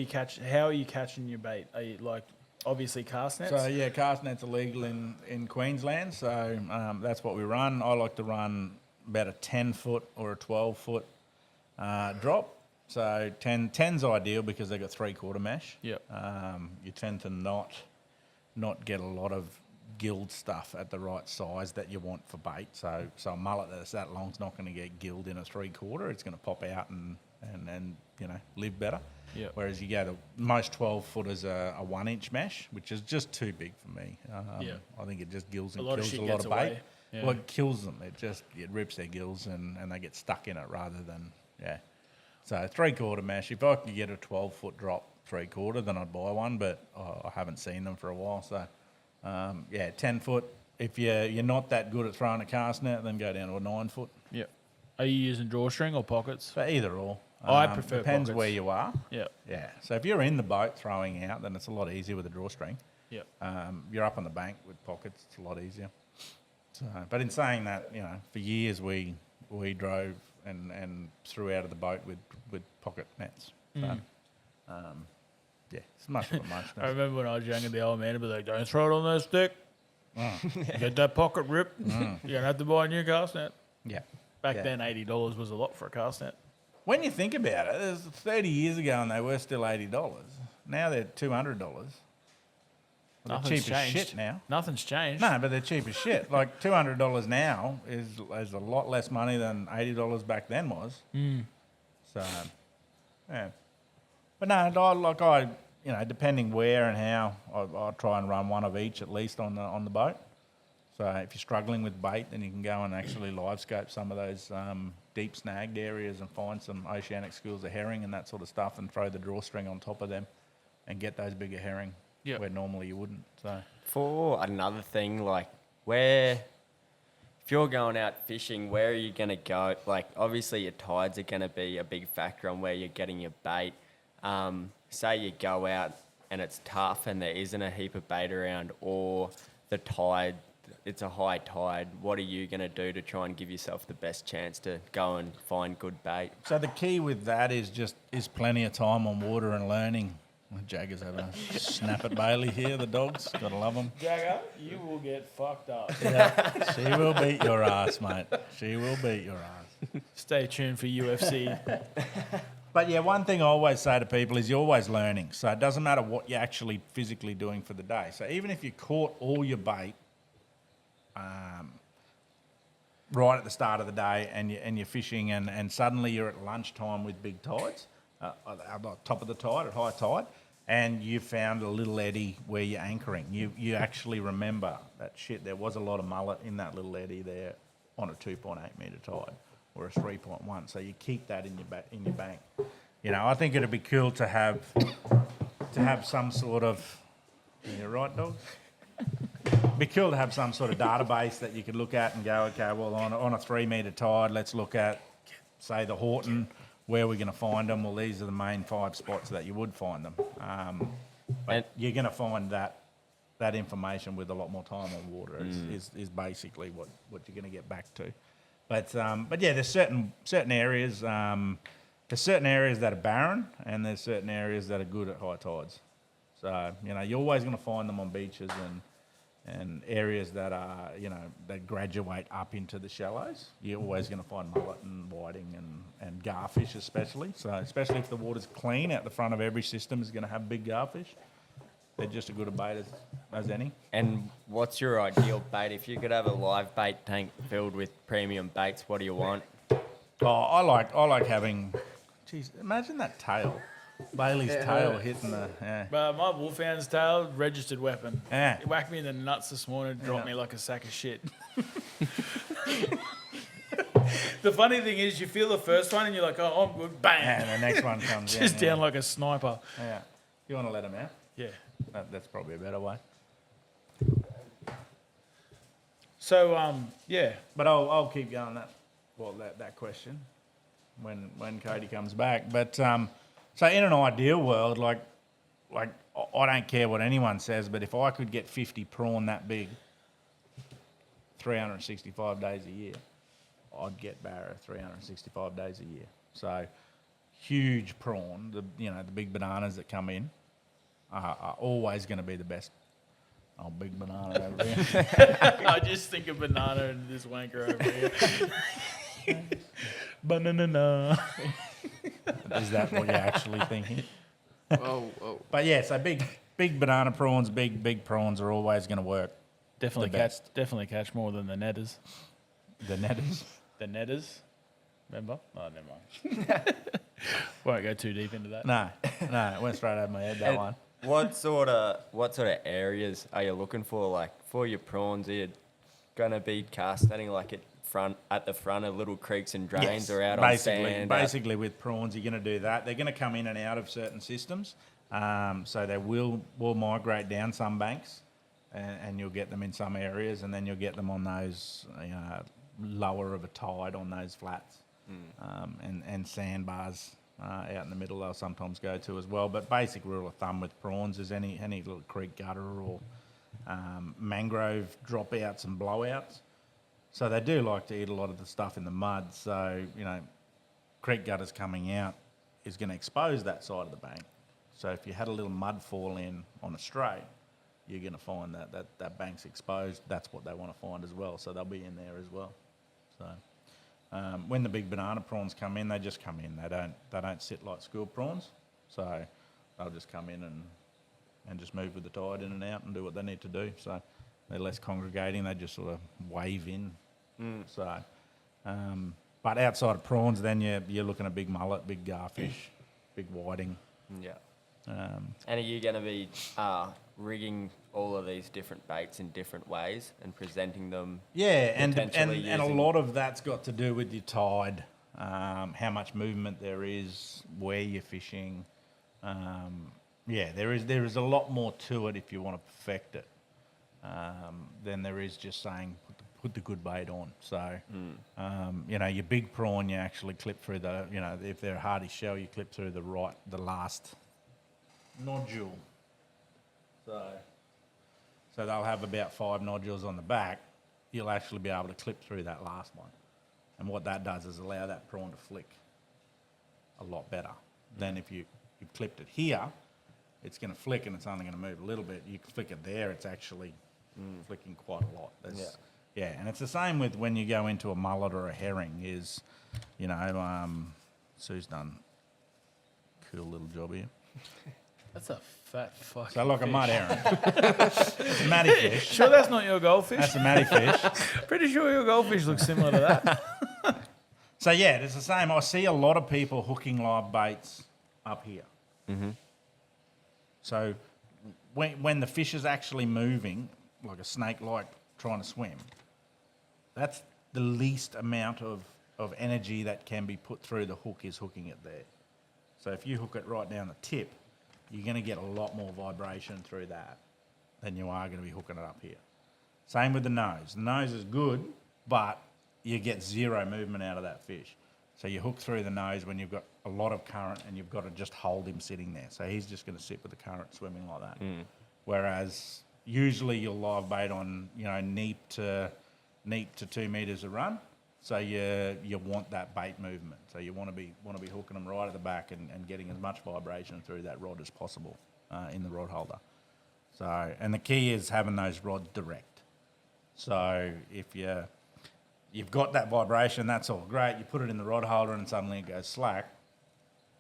catch? How are you catching your bait? Are you like obviously cast nets? So yeah, cast nets are legal in Queensland, so that's what we run. I like to run about a 10-foot or a 12-foot drop. So 10's ideal because they've got 3/4 mesh. Yep. You tend to not get a lot of gilled stuff at the right size that you want for bait. So a mullet that's that long's not going to get gilled in a 3/4. It's going to pop out and live better. Yep. Whereas you go, the most 12-footers are a 1-inch mesh, which is just too big for me. I think it just gills and kills a lot of bait. Away. Yeah. Well, it kills them. It rips their gills and they get stuck in it rather than, So 3/4 mesh. If I could get a 12-foot drop 3/4, then I'd buy one, but I haven't seen them for a while. So, 10-foot. If you're not that good at throwing a cast net, then go down to a 9-foot. Yep. Are you using drawstring or pockets? So either or. I prefer Depends pockets. where you are. Yep. Yeah. So if you're in the boat throwing out, then it's a lot easier with a drawstring. Yep. You're up on the bank with pockets, it's a lot easier. So, but in saying that, for years we drove and threw out of the boat with pocket nets. So, it's much of a muchness. I remember when I was younger, the old man would be like, "Don't throw it on that stick. Get that pocket ripped. You're gonna have to buy a new cast net." Yeah. Back Yeah. then, $80 was a lot for a cast net. When you think about it, it was 30 years ago and they were still $80. Now they're $200. They're cheap as shit now. Nothing's changed. No, but they're cheap as shit. Like $200 now is a lot less money than $80 back then was. So, yeah. But no, depending where and how, I try and run one of each at least on the boat. So if you're struggling with bait, then you can go and actually live scope some of those deep snagged areas and find some oceanic schools of herring and that sort of stuff and throw the drawstring on top of them and get those bigger herring where normally you wouldn't. So For another thing, like if you're going out fishing, where are you going to go? Like obviously your tides are going to be a big factor on where you're getting your bait. Say you go out and it's tough and there isn't a heap of bait around, or the tide, it's a high tide. What are you going to do to try and give yourself the best chance to go and find good bait? So the key with that is plenty of time on water and learning. Jagger's having a snap at Bailey here, the dogs. Gotta love them. Jagger, you will get fucked up. Yeah, she will beat your ass, mate. She will beat your ass. Stay tuned for UFC. But yeah, one thing I always say to people is you're always learning. So it doesn't matter what you're actually physically doing for the day. So even if you caught all your bait right at the start of the day and you're fishing and suddenly you're at lunchtime with big tides, at top of the tide, at high tide, and you found a little eddy where you're anchoring, you actually remember that shit, there was a lot of mullet in that little eddy there on a 2.8 metre tide or a 3.1. So you keep that in your bank. I think it'd be cool to have some sort of, you're right, dogs? It'd be cool to have some sort of database that you could look at and go, okay, well, on a 3 metre tide, let's look at, say, the Horton. Where are we going to find them? Well, these are the main 5 spots that you would find them. But you're going to find that information with a lot more time on water is basically what you're going to get back to. But yeah, there's certain areas. There's certain areas that are barren, and there's certain areas that are good at high tides. So you're always going to find them on beaches and areas that are that graduate up into the shallows. You're always going to find mullet and whiting and garfish especially. So especially if the water's clean, out the front of every system is going to have big garfish. They're just as good a bait as any. And what's your ideal bait? If you could have a live bait tank filled with premium baits, what do you want? Oh, I like having. Geez, imagine that tail. Bailey's tail hitting the. Yeah. But my wolfhound's tail, registered weapon. Yeah. It whacked me in the nuts this morning, dropped me like a sack of shit. The funny thing is, you feel the first one and you're like, oh, I'm good, bang. And the next one comes Just down like a sniper. Yeah. You want to let him out? Yeah. That's probably a better way. So, yeah. But I'll keep going that question when Cody comes back. But so in an ideal world, like I don't care what anyone says, but if I could get 50 prawn that big, 365 days a year, I'd get Barra 365 days a year. So huge prawn, the big bananas that come in are always going to be the best. Oh, big banana over here. I just think of banana and this wanker over here. Banana. Is that what you're actually thinking? Whoa. But yeah, so big banana prawns, big prawns are always going to work. Definitely The catch. best. Definitely catch more than the netters. The netters. The netters. Remember? Oh, never mind. Won't go too deep into that. No, it went straight over my head, that And one. What sort of areas are you looking for? Like for your prawns, are you gonna be casting like at the front of little creeks and drains, or out on sand? Basically, with prawns, you're going to do that. They're going to come in and out of certain systems, so they will migrate down some banks, and you'll get them in some areas, and then you'll get them on those lower of a tide on those flats, and sandbars out in the middle. They'll sometimes go to as well. But basic rule of thumb with prawns is any little creek gutter or mangrove dropouts and blowouts. So they do like to eat a lot of the stuff in the mud. So, creek gutters coming out is going to expose that side of the bank. So if you had a little mud fall in on a straight, you're going to find that bank's exposed. That's what they want to find as well. So they'll be in there as well. So when the big banana prawns come in, they just come in. They don't sit like school prawns. So they'll just come in and just move with the tide in and out and do what they need to do. So they're less congregating. They just sort of wave in. So, but outside of prawns, then you're looking at big mullet, big garfish, big whiting. Yeah. Um, And are you going to be rigging all of these different baits in different ways and presenting them? yeah, and Potentially a using- lot of that's got to do with your tide, how much movement there is, where you're fishing. There is a lot more to it if you want to perfect it than there is just saying put the good bait on. So, your big prawn, you actually clip through the, if they're a hardy shell, you clip through the last nodule. So they'll have about 5 nodules on the back. You'll actually be able to clip through that last one. And what that does is allow that prawn to flick a lot better than if you've clipped it here. It's going to flick and it's only going to move a little bit. You flick it there, it's actually flicking quite a lot. And it's the same with when you go into a mullet or a herring is, Sue's done a cool little job here. That's a fat fucking So like a fish. mud herring. It's a matty fish. Sure, that's not your goldfish. That's a matty fish. Pretty sure your goldfish looks similar to that. So yeah, it's the same. I see a lot of people hooking live baits up here. Mm-hmm. So when the fish is actually moving, like a snake, like trying to swim, that's the least amount of energy that can be put through the hook is hooking it there. So if you hook it right down the tip, you're going to get a lot more vibration through that than you are going to be hooking it up here. Same with the nose. The nose is good, but you get zero movement out of that fish. So you hook through the nose when you've got a lot of current and you've got to just hold him sitting there. So he's just going to sit with the current swimming like that. Whereas usually you'll live bait on, neap to 2 metres a run. So you want that bait movement. So you want to be hooking them right at the back and getting as much vibration through that rod as possible in the rod holder. So, and the key is having those rods direct. So if you've got that vibration, that's all great. You put it in the rod holder and suddenly it goes slack.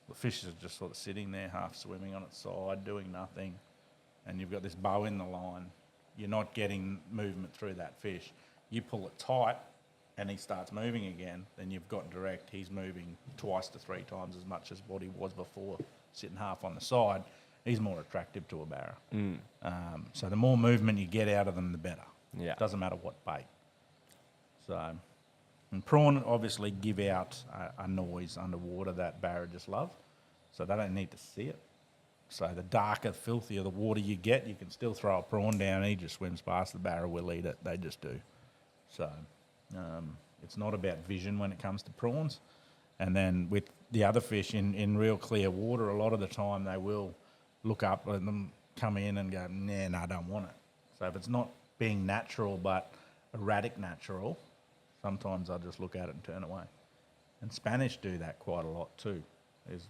The fish is just sort of sitting there, half swimming on its side, doing nothing. And you've got this bow in the line. You're not getting movement through that fish. You pull it tight and he starts moving again, then you've got direct. He's moving 2 to 3 times as much as what he was before, sitting half on the side. He's more attractive to a barra. So the more movement you get out of them, the better. Yeah. Doesn't matter what bait. So, and prawn obviously give out a noise underwater that barra just love. So they don't need to see it. So the darker, filthier the water you get, you can still throw a prawn down. He just swims past the barra, will eat it. They just do. So it's not about vision when it comes to prawns. And then with the other fish in real clear water, a lot of the time they will look up and them come in and go, no, I don't want it. So if it's not being natural but erratic natural, sometimes I'll just look at it and turn away. And Spanish do that quite a lot too,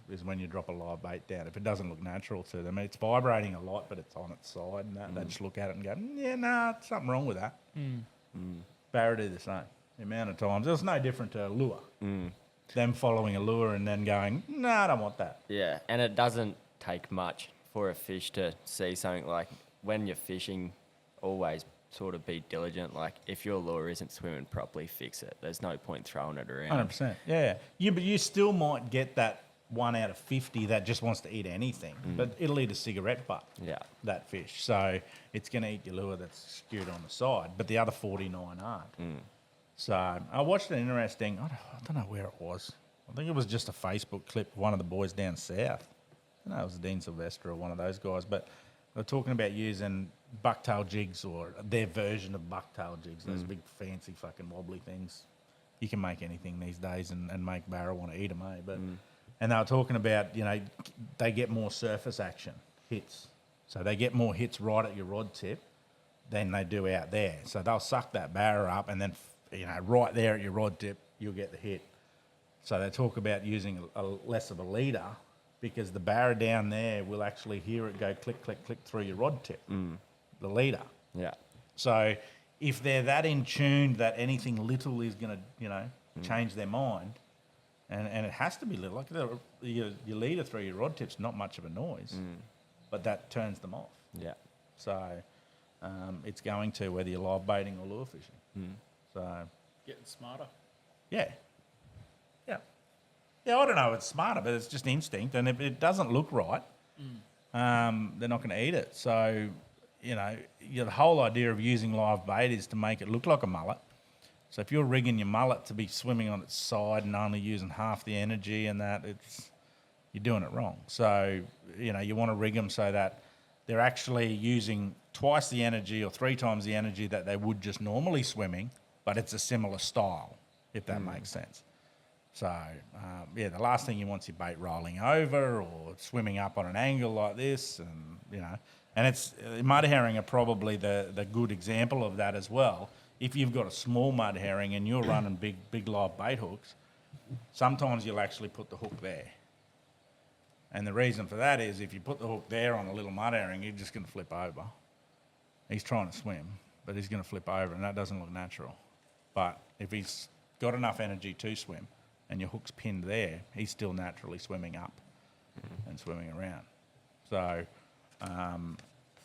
is when you drop a live bait down. If it doesn't look natural to them, it's vibrating a lot, but it's on its side, and that, they just look at it and go, yeah, nah, something wrong with that. Barra do the same. The amount of times, it's no different to a lure. them following a lure and then going, no, I don't want that. Yeah, and it doesn't take much for a fish to see something. Like when you're fishing, always sort of be diligent. Like if your lure isn't swimming properly, fix it. There's no point throwing it around. 100%. Yeah. But you still might get that 1 out of 50 that just wants to eat anything, but it'll eat a cigarette butt. Yeah. That fish. So it's going to eat your lure that's skewed on the side, but the other 49 aren't. So I watched an interesting, I don't know where it was. I think it was just a Facebook clip of one of the boys down south. I don't know, it was Dean Sylvester or one of those guys, but they were talking about using bucktail jigs or their version of bucktail jigs, those big fancy fucking wobbly things. You can make anything these days and make barra want to eat them, eh? But, and they were talking about, you know, they get more surface action, hits. So they get more hits right at your rod tip than they do out there. So they'll suck that barra up and then, you know, right there at your rod tip, you'll get the hit. So they talk about using a less of a leader because the barra down there will actually hear it go click, click, click through your rod tip, the leader. Yeah. So if they're that in tune that anything little is going to, you know, change their mind, and it has to be little, like your leader through your rod tip's not much of a noise, but that turns them off. Yeah. So it's going to, whether you're live baiting or lure fishing. So, Getting smarter. yeah. Yeah. Yeah, I don't know, it's smarter, but it's just instinct. And if it doesn't look right, they're not going to eat it. So, you know, the whole idea of using live bait is to make it look like a mullet. So if you're rigging your mullet to be swimming on its side and only using half the energy and that, you're doing it wrong. So, you know, you want to rig them so that they're actually using twice the energy or 3 times the energy that they would just normally swimming, but it's a similar style, if that makes sense. So, yeah, the last thing you want is your bait rolling over or swimming up on an angle like this, and, you know, and it's mud herring are probably the good example of that as well. If you've got a small mud herring and you're running big live bait hooks, sometimes you'll actually put the hook there. And the reason for that is if you put the hook there on a little mud herring, he's just going to flip over. He's trying to swim, but he's going to flip over, and that doesn't look natural. But if he's got enough energy to swim and your hook's pinned there, he's still naturally swimming up and swimming around. So,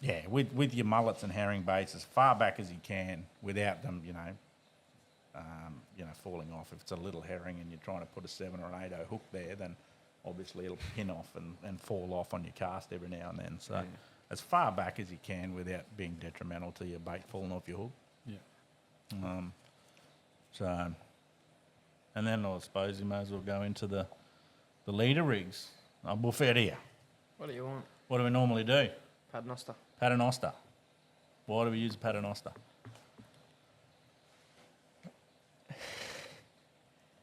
yeah, with your mullets and herring baits as far back as you can without them, falling off. If it's a little herring and you're trying to put a 7 or an 8 hook there, then obviously it'll pin off and fall off on your cast every now and then. So as far back as you can without being detrimental to your bait falling off your hook. Yeah. So, and then I suppose you may as well go into the leader rigs. We'll fit here. What do you want? What do we normally do? Paternoster. Paternoster. Why do we use paternoster?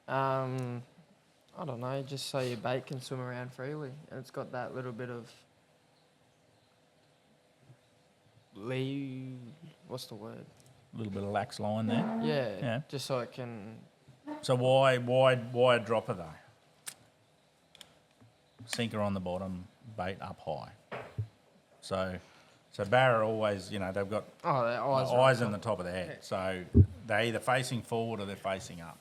I don't know, just so your bait can swim around freely, and it's got that little bit of what's the word? A little bit of lax line there. Yeah. Just so it can. So why a dropper though? Sinker on the bottom, bait up high. So barra always, they've got Their eyes. eyes in the top of their head. So they're either facing forward or they're facing up.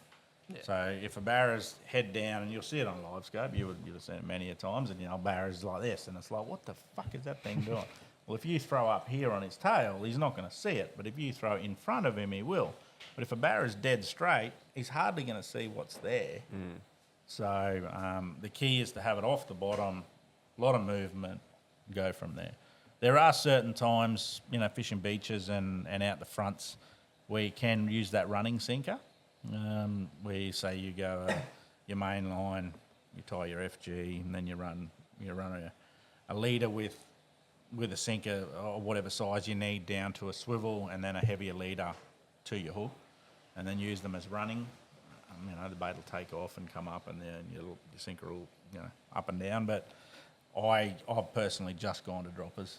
Yeah. So if a barra's head down, and you'll see it on live scope, you'd have seen it many a times, and barra's like this, and it's like, what the fuck is that thing doing? Well, if you throw up here on his tail, he's not going to see it, but if you throw in front of him, he will. But if a barra's dead straight, he's hardly going to see what's there. So the key is to have it off the bottom, a lot of movement, go from there. There are certain times, fishing beaches and out the fronts where you can use that running sinker, where you say you go your main line, you tie your FG, and then you run a leader with a sinker or whatever size you need down to a swivel, and then a heavier leader to your hook, and then use them as running. The bait will take off and come up, and then your sinker will, up and down. But I've personally just gone to droppers.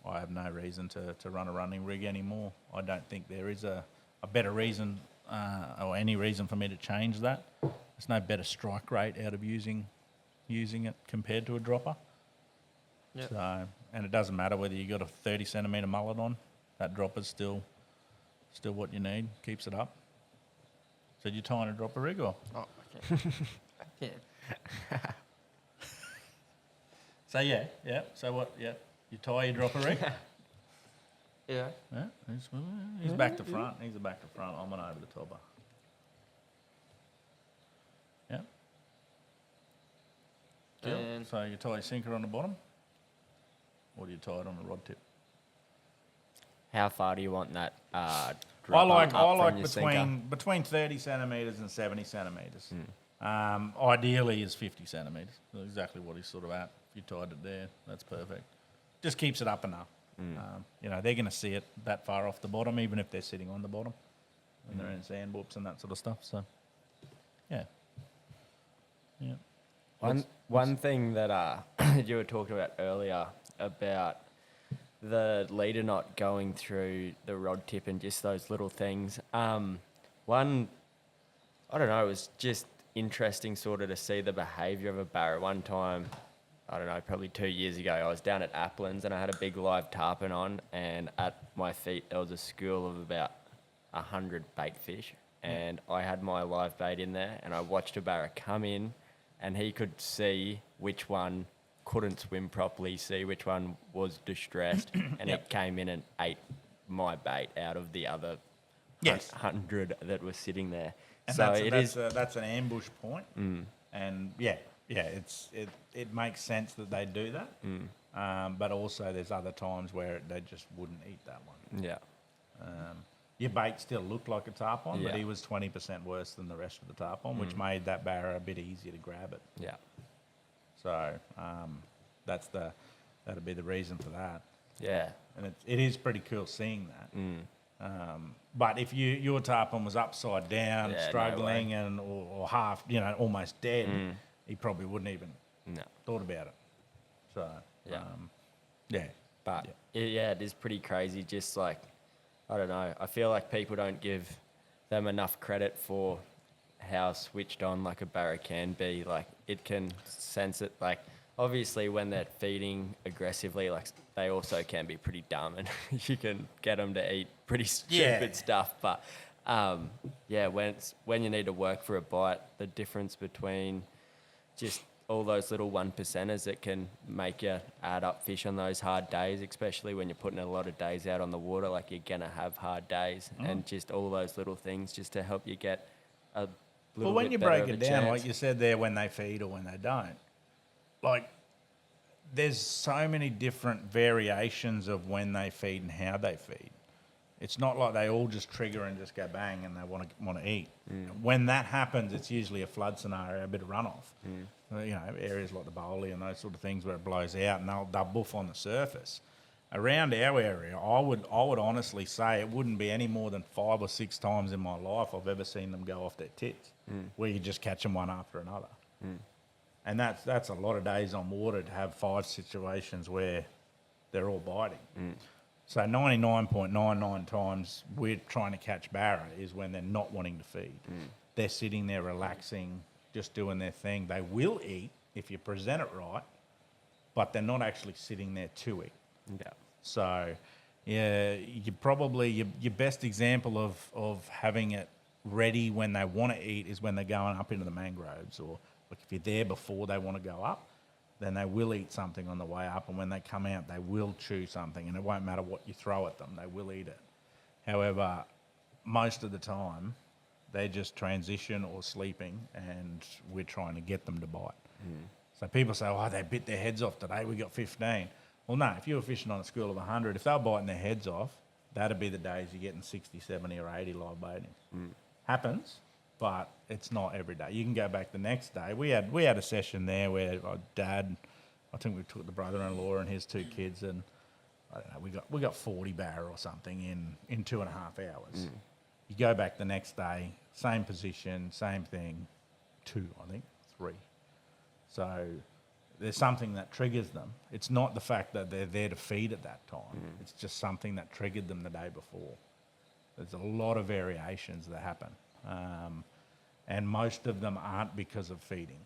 I have no reason to run a running rig anymore. I don't think there is a better reason or any reason for me to change that. There's no better strike rate out of using it compared to a dropper. Yep. So, and it doesn't matter whether you got a 30 centimetre mullet on, that dropper's still what you need, keeps it up. So you're tying a dropper rig or? Oh, okay. Yeah. So yeah. So what? Yeah, you tie, you drop a ring. Yeah. Yeah, he's back to front. He's a back to front. I'm an over the topper. Yeah. Cool. And So you tie your sinker on the bottom, or do you tie it on the rod tip? How far do you want that I drop like up from your between sinker? between 30 centimetres and 70 centimetres. Ideally is 50 centimetres. That's exactly what he's sort of at. If you tied it there, that's perfect. Just keeps it up enough. They're going to see it that far off the bottom, even if they're sitting on the bottom, and they're in sand whoops and that sort of stuff. So, yeah. One thing that you were talking about earlier about the leader not going through the rod tip and just those little things. One, I don't know, it was just interesting sort of to see the behaviour of a barra. One time, I don't know, probably 2 years ago, I was down at Applan's and I had a big live tarpon on, and at my feet there was a school of about 100 bait fish, and I had my live bait in there, and I watched a barra come in, and he could see which one couldn't swim properly, see which one was distressed, and it came in and ate my bait out of the other 100 that was sitting there. And so that's an ambush point. And it makes sense that they do that. But also there's other times where they just wouldn't eat that one. Yeah. Your bait still looked like a tarpon, but Yeah. he was 20% worse than the rest of the tarpon, which made that barra a bit easier to grab it. Yeah. So that'd be the reason for that. Yeah. And it is pretty cool seeing that. But if your tarpon was upside down, Yeah, no struggling, way. and or half, almost dead, he probably wouldn't even No. thought about it. So Yeah. But it is pretty crazy. Just like, I don't know, I feel like people don't give them enough credit for how switched on like a barra can be. Like, it can sense it. Like, obviously when they're feeding aggressively, like, they also can be pretty dumb, and you can get them to eat pretty stupid stuff. But when you need to work for a bite, the difference between just all those little 1%ers that can make you add up fish on those hard days, especially when you're putting a lot of days out on the water, like, you're going to have hard days, and just all those little things just to help you get a little Well, when bit you better break of a it down, chance. like you said there, when they feed or when they don't, like, there's so many different variations of when they feed and how they feed. It's not like they all just trigger and just go bang and they want to eat. When that happens, it's usually a flood scenario, a bit of runoff. Areas like the Bowley and those sort of things where it blows out and they'll buff on the surface. Around our area, I would honestly say it wouldn't be any more than 5 or 6 times in my life I've ever seen them go off their tits, where you just catch them one after another. And that's a lot of days on water to have 5 situations where they're all biting. So 99.99 times we're trying to catch barra is when they're not wanting to feed. They're sitting there relaxing, just doing their thing. They will eat if you present it right, but they're not actually sitting there to eat. Yeah. So, you probably your best example of having it ready when they want to eat is when they're going up into the mangroves, or like if you're there before they want to go up, then they will eat something on the way up, and when they come out, they will chew something, and it won't matter what you throw at them, they will eat it. However, most of the time, they just transition or sleeping, and we're trying to get them to bite. So people say, oh, they bit their heads off today, we got 15. Well, no, if you were fishing on a school of 100, if they were biting their heads off, that'd be the days you're getting 60, 70 or 80 live baiting. Happens, but it's not every day. You can go back the next day. We had a session there where our dad, I think we took the brother-in-law and his 2 kids, and I don't know, we got 40 barra or something in 2.5 hours. You go back the next day, same position, same thing, 2, I think, 3. So there's something that triggers them. It's not the fact that they're there to feed at that time. It's just something that triggered them the day before. There's a lot of variations that happen. And most of them aren't because of feeding.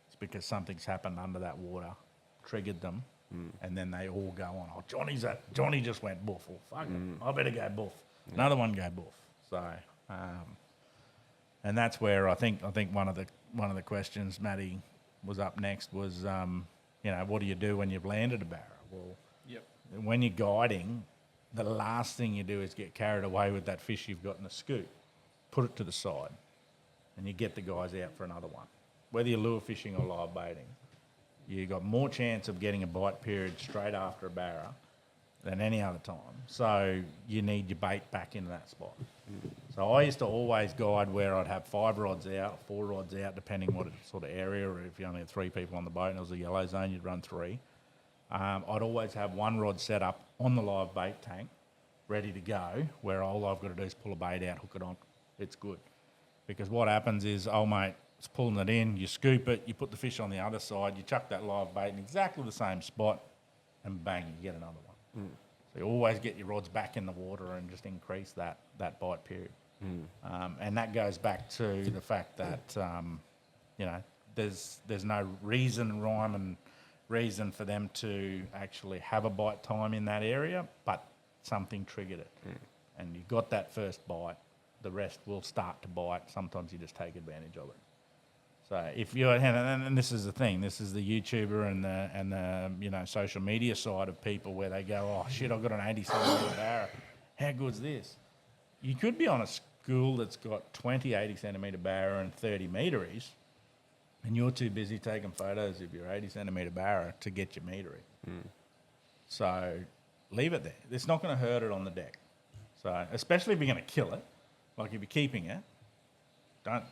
It's because something's happened under that water, triggered them, and then they all go on. Oh, Johnny just went boof. Oh, fuck it. I better go boof. Another one go boof. So, and that's where I think one of one of the questions Matty was up next was, what do you do when you've landed a barra? Well, Yep. when you're guiding, the last thing you do is get carried away with that fish you've got in the scoop. Put it to the side, and you get the guys out for another one. Whether you're lure fishing or live baiting, you've got more chance of getting a bite period straight after a barra than any other time. So you need your bait back into that spot. So I used to always guide where I'd have 5 rods out, 4 rods out, depending what sort of area, or if you only had 3 people on the boat and it was a yellow zone, you'd run 3. I'd always have 1 rod set up on the live bait tank, ready to go, where all I've got to do is pull a bait out, hook it on. It's good. Because what happens is, mate, it's pulling it in, you scoop it, you put the fish on the other side, you chuck that live bait in exactly the same spot, and bang, you get another one. So you always get your rods back in the water and just increase that bite period. And that goes back to the fact that, there's no rhyme and reason for them to actually have a bite time in that area, but something triggered it. And you got that first bite, the rest will start to bite. Sometimes you just take advantage of it. So if you're, and this is the thing, this is the YouTuber and the social media side of people where they go, oh shit, I've got an 80 centimetre barra. How good's this? You could be on a school that's got 20 80 centimetre barra and 30 meteries, and you're too busy taking photos of your 80 centimetre barra to get your metery. So leave it there. It's not going to hurt it on the deck. So especially if you're going to kill it, like if you're keeping it, don't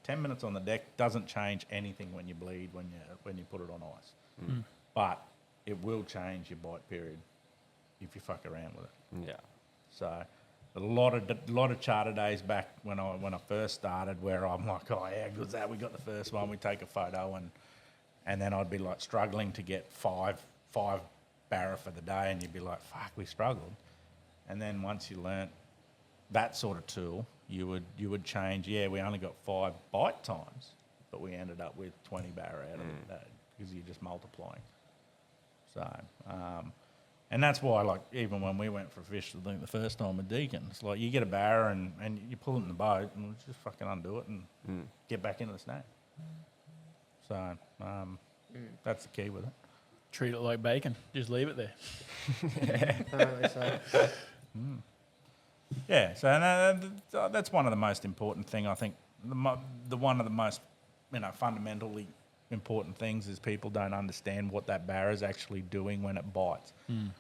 10 minutes on the deck doesn't change anything when you bleed when you put it on ice. But it will change your bite period if you fuck around with it. Yeah. So a lot of charter days back when I first started where I'm like, oh, how good's that? We got the first one, we take a photo and then I'd be like struggling to get five barra for the day, and you'd be like, fuck, we struggled. And then once you learnt that sort of tool, you would change. Yeah, we only got 5 bite times, but we ended up with 20 barra out of it because you're just multiplying. So, and that's why, like, even when we went for a fish, I think the first time with Deacon, it's like you get a barra and you pull it in the boat and just fucking undo it and get back into the snake. So that's the key with it. Treat it like bacon. Just leave it there. Apparently so. Yeah, so that's one of the most important thing. I think the one of the most fundamentally important things is people don't understand what that barra is actually doing when it bites. And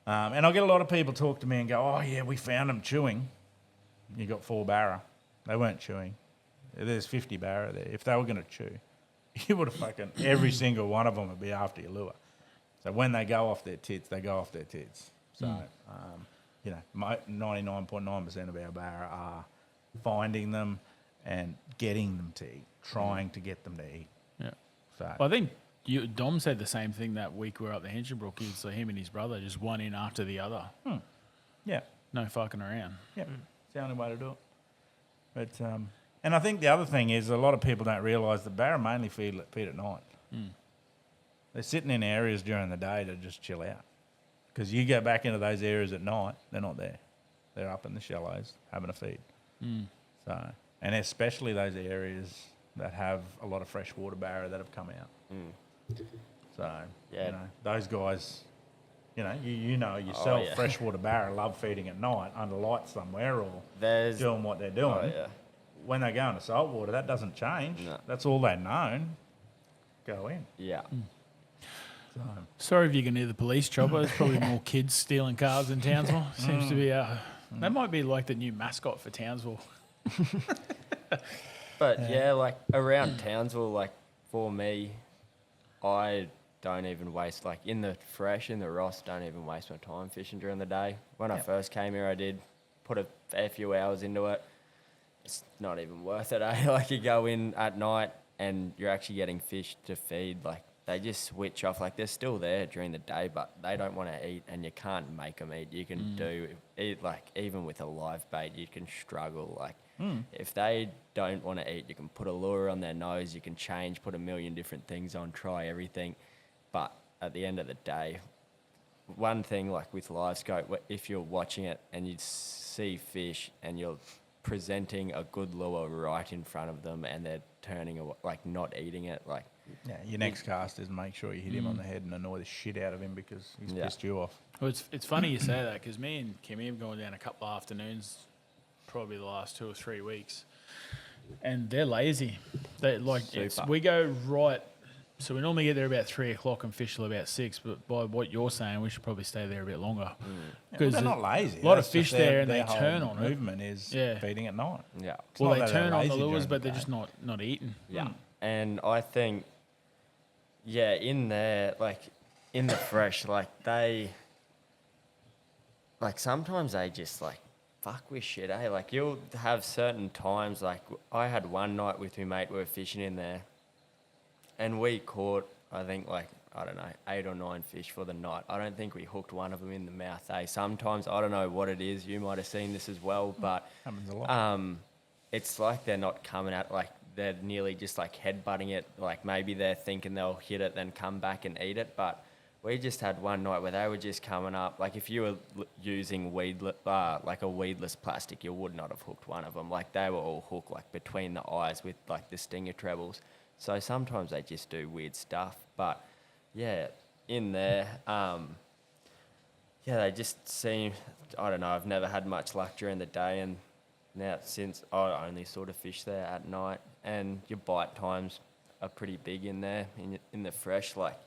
I get a lot of people talk to me and go, "Oh yeah, we found them chewing. You got 4 barra. They weren't chewing. There's 50 barra there. If they were going to chew, you would have fucking every single one of them would be after your lure. So when they go off their tits, they go off their tits. So." 99.9% of our barra are finding them and getting them to eat, trying to get them to eat. Yeah. So Well, I think Dom said the same thing that week we were up the Hinchinbrook. So him and his brother just one in after the other. yeah, No fucking around. it's the only way to do it. But and I think the other thing is a lot of people don't realise the barra mainly feed at night. They're sitting in areas during the day to just chill out. Because you go back into those areas at night, they're not there. They're up in the shallows having a feed. So, and especially those areas that have a lot of freshwater barra that have come out. So, those guys, yourself, freshwater barra love feeding at night under lights somewhere or doing what they're doing. Oh, yeah. When they go into saltwater, that doesn't change. No. That's all they've known. Go in. Yeah. So, Sorry if you can hear the police chopper. There's probably more kids stealing cars in Townsville. Seems to be that might be like the new mascot for Townsville. But like around Townsville, like for me, I don't even waste, like in the fresh, in the Ross, don't even waste my time fishing during the day. When I first came here, I did put a fair few hours into it. It's not even worth it, eh? Like you go in at night and you're actually getting fish to feed, like they just switch off. Like they're still there during the day, but they don't want to eat, and you can't make them eat. You can eat, like even with a live bait, you can struggle. Like if they don't want to eat, you can put a lure on their nose, you can change, put a million different things on, try everything. But at the end of the day, one thing like with live scope, if you're watching it and you see fish and you're presenting a good lure right in front of them and they're turning away, like not eating it. Like, Yeah, your next cast is make sure you hit him on the head and annoy the shit out of him because he's Yeah. pissed you off. Well, it's funny you say that because me and Kimmy have gone down a couple of afternoons, probably the last 2 or 3 weeks, and they're lazy. They Super. we go right. So we normally get there about 3 o'clock and fish till about 6. But by what you're saying, we should probably stay there a bit longer. Because they're not lazy. A lot of That's just fish there, and their they turn whole on it. movement is Yeah. feeding at night. yeah. It's Well, not they that they're turn on the lazy lures, during but the they're just day. not eating. Yeah. And I think, yeah, in there, like in the fresh, like sometimes they just like fuck with shit, eh? Like you'll have certain times, like I had one night with my mate, we were fishing in there and we caught, I think like, I don't know, 8 or 9 fish for the night. I don't think we hooked one of them in the mouth, eh? Sometimes, I don't know what it is, you might have seen this as well, but Happens a lot. it's like they're not coming at, like they're nearly just like headbutting it. Like maybe they're thinking they'll hit it, then come back and eat it. But we just had one night where they were just coming up. Like if you were using like a weedless plastic, you would not have hooked one of them. Like they were all hooked like between the eyes with like the stinger trebles. So sometimes they just do weird stuff. But yeah, in there, yeah, they just seem, I don't know, I've never had much luck during the day, and now since I only sort of fish there at night, and your bite times are pretty big in there, in the fresh. Like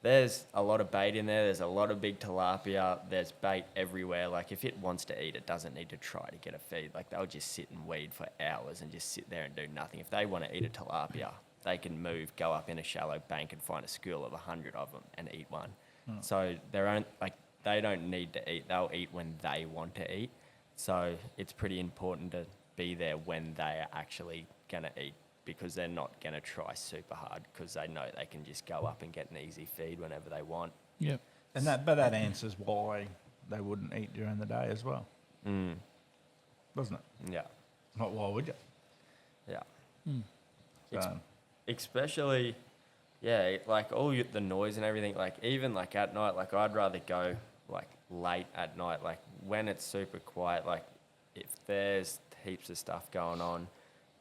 there's a lot of bait in there, there's a lot of big tilapia, there's bait everywhere. Like if it wants to eat, it doesn't need to try to get a feed. Like they'll just sit and weed for hours and just sit there and do nothing. If they want to eat a tilapia, they can move, go up in a shallow bank and find a school of 100 of them and eat one. So they don't need to eat, they'll eat when they want to eat. So it's pretty important to be there when they are actually going to eat, because they're not going to try super hard because they know they can just go up and get an easy feed whenever they want. Yep. And that answers why they wouldn't eat during the day as well. Doesn't it? Yeah. Not why would you? Yeah. So, Especially, yeah, like the noise and everything, like even like at night, like I'd rather go like late at night, like when it's super quiet, like if there's heaps of stuff going on,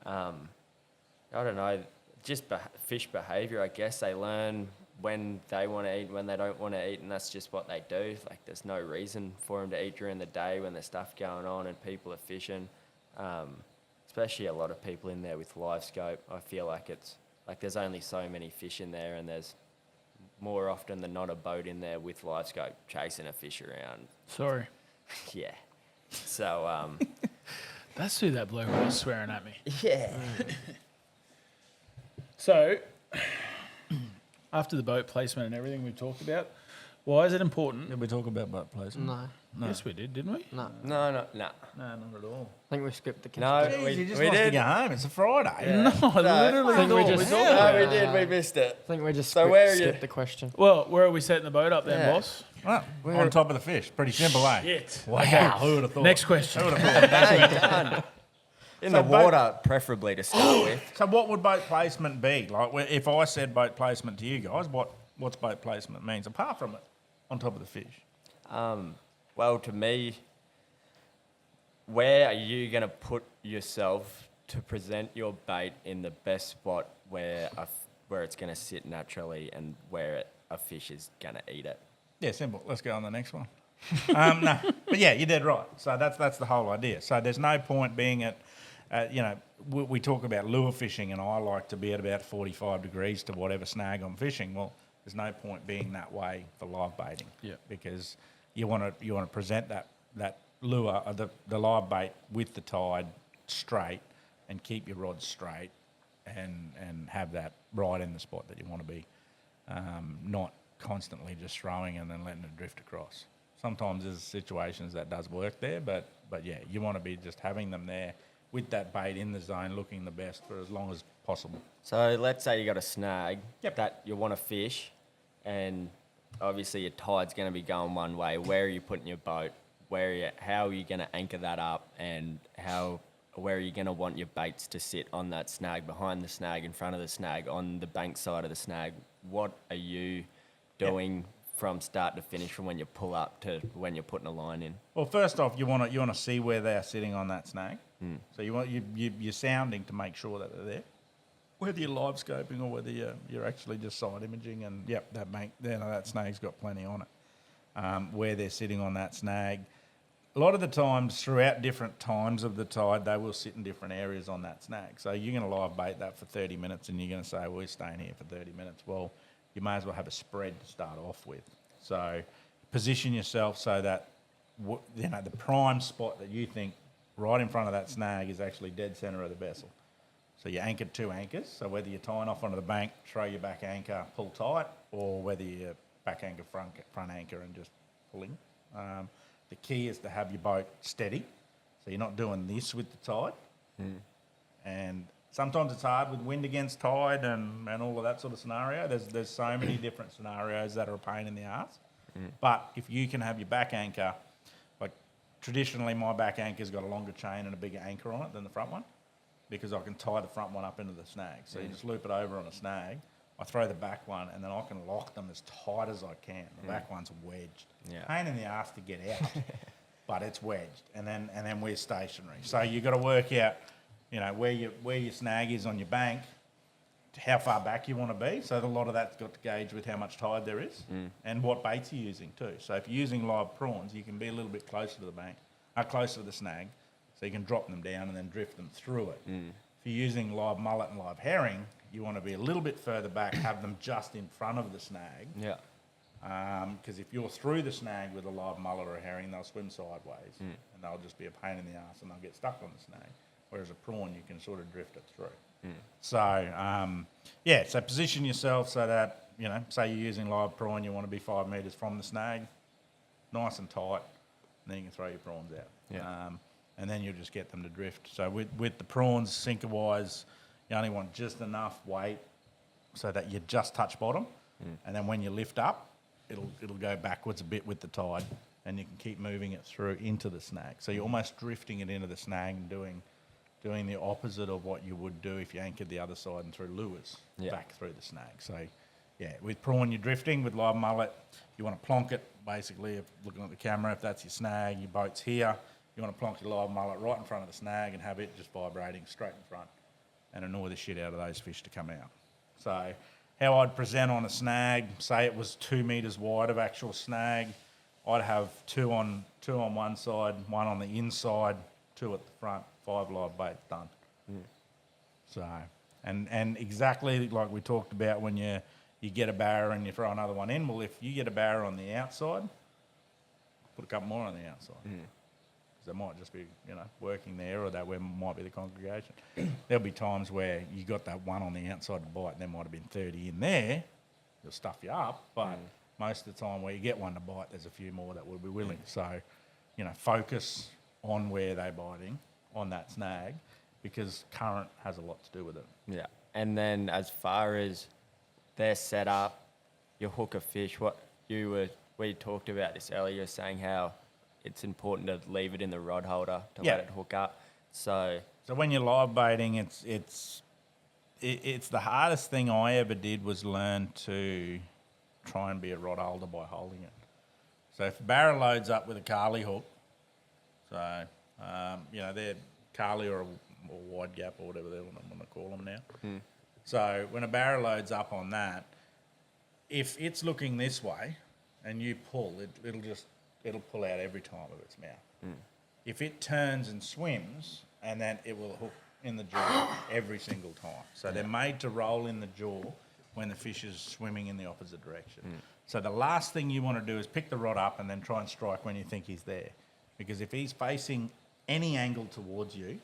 I don't know, just fish behaviour, I guess. They learn when they want to eat, when they don't want to eat, and that's just what they do. Like there's no reason for them to eat during the day when there's stuff going on and people are fishing. Especially a lot of people in there with live scope. I feel like it's like there's only so many fish in there, and there's more often than not a boat in there with live scope chasing a fish around. Sorry. Yeah. So, That's who that bloke was swearing at me. yeah. So, after the boat placement and everything we've talked about, why is it important? did we talk about boat placement? No, Yes, we did, didn't we? no. No. No, not at all. I think we skipped the No, kitchen. Jeez, you just we wants to did. go home. It's a Friday. Yeah. No, I literally I think we thought just- we Yeah. talked No, about we it. did. We missed it. I think we just So where are you? skipped the question. Well, where are we setting the boat up then, Yeah. boss? Well, on top of the fish. Pretty simple, eh? Shit. Wow, who would have thought? Next question. Who would have thought? Bang, done. In So the boat- water, preferably to start with. So what would boat placement be? Like if I said boat placement to you guys, what's boat placement means, apart from it, on top of the fish? Well, to me, where are you going to put yourself to present your bait in the best spot where it's going to sit naturally and where a fish is going to eat it? Yeah, simple. Let's go on the next one. No, but yeah, you're dead right. So that's the whole idea. So there's no point being we talk about lure fishing, and I like to be at about 45 degrees to whatever snag I'm fishing. Well, there's no point being that way for live baiting. Yeah. Because you want to present that lure, the live bait with the tide straight, and keep your rod straight, and have that right in the spot that you want to be, not constantly just throwing and then letting it drift across. Sometimes there's situations that does work there, but yeah, you want to be just having them there with that bait in the zone, looking the best for as long as possible. So let's say you got a snag Yep. that you want to fish, and obviously your tide's going to be going one way. Where are you putting your boat? How are you going to anchor that up, and where are you going to want your baits to sit on that snag, behind the snag, in front of the snag, on the bank side of the snag? What are you doing from start to finish, from when you pull up to when you're putting a line in. Well, first off, you want to see where they are sitting on that snag. So you're sounding to make sure that they're there. Whether you're live scoping or whether you're actually just side imaging, and that snag's got plenty on it. Where they're sitting on that snag. A lot of the times, throughout different times of the tide, they will sit in different areas on that snag. So you're going to live bait that for 30 minutes, and you're going to say, well, we're staying here for 30 minutes. Well, you may as well have a spread to start off with. So position yourself so that the prime spot that you think right in front of that snag is actually dead centre of the vessel. So you anchored 2 anchors. So whether you're tying off onto the bank, throw your back anchor, pull tight, or whether you back anchor, front anchor and just pulling. The key is to have your boat steady. So you're not doing this with the tide. And sometimes it's hard with wind against tide and all of that sort of scenario. There's so many different scenarios that are a pain in the arse. But if you can have your back anchor, like traditionally my back anchor's got a longer chain and a bigger anchor on it than the front one, because I can tie the front one up into the snag. So you just loop it over on a snag. I throw the back one and then I can lock them as tight as I can. The back one's wedged. Yeah. Pain in the arse to get out, but it's wedged. And then we're stationary. So you've got to work out, where your snag is on your bank, how far back you want to be. So a lot of that's got to gauge with how much tide there is and what baits you're using too. So if you're using live prawns, you can be a little bit closer to the bank, closer to the snag, so you can drop them down and then drift them through it. If you're using live mullet and live herring, you want to be a little bit further back, have them just in front of the snag. Yeah. Because if you're through the snag with a live mullet or a herring, they'll swim sideways and they'll just be a pain in the arse and they'll get stuck on the snag. Whereas a prawn, you can sort of drift it through. So, so position yourself so that, say you're using live prawn, you want to be 5 metres from the snag, nice and tight, and then you can throw your prawns out. Yeah. And then you'll just get them to drift. So with the prawns, sinker-wise, you only want just enough weight so that you just touch bottom. And then when you lift up, it'll go backwards a bit with the tide, and you can keep moving it through into the snag. So you're almost drifting it into the snag and doing the opposite of what you would do if you anchored the other side and threw lures back through the snag. So, with prawn, you're drifting. With live mullet, you want to plonk it, basically, if looking at the camera, if that's your snag, your boat's here, you want to plonk your live mullet right in front of the snag and have it just vibrating straight in front and annoy the shit out of those fish to come out. So how I'd present on a snag, say it was 2 metres wide of actual snag, I'd have two on one side, 1 on the inside, 2 at the front, 5 live baits done. So, and exactly like we talked about when you get a barra and you throw another one in, well, if you get a barra on the outside, put a couple more on the outside. They might just be, working there, or that might be the congregation. There'll be times where you got that one on the outside to bite, and there might have been 30 in there. It'll stuff you up, but most of the time where you get one to bite, there's a few more that will be willing. So, focus on where they're biting on that snag, because current has a lot to do with it. Yeah. And then as far as their setup, your hook of fish, we talked about this earlier, you're saying how it's important to leave it in the rod holder to let it hook up. So when you're live baiting, it's the hardest thing I ever did was learn to try and be a rod holder by holding it. So if a barra loads up with a Carly hook, so they're Carly or wide gap or whatever they want to call them now. So when a barra loads up on that, if it's looking this way and you pull, it'll pull out every time of its mouth. If it turns and swims, and then it will hook in the jaw every single time. So they're made to roll in the jaw when the fish is swimming in the opposite direction. So the last thing you want to do is pick the rod up and then try and strike when you think he's there. Because if he's facing any angle towards you,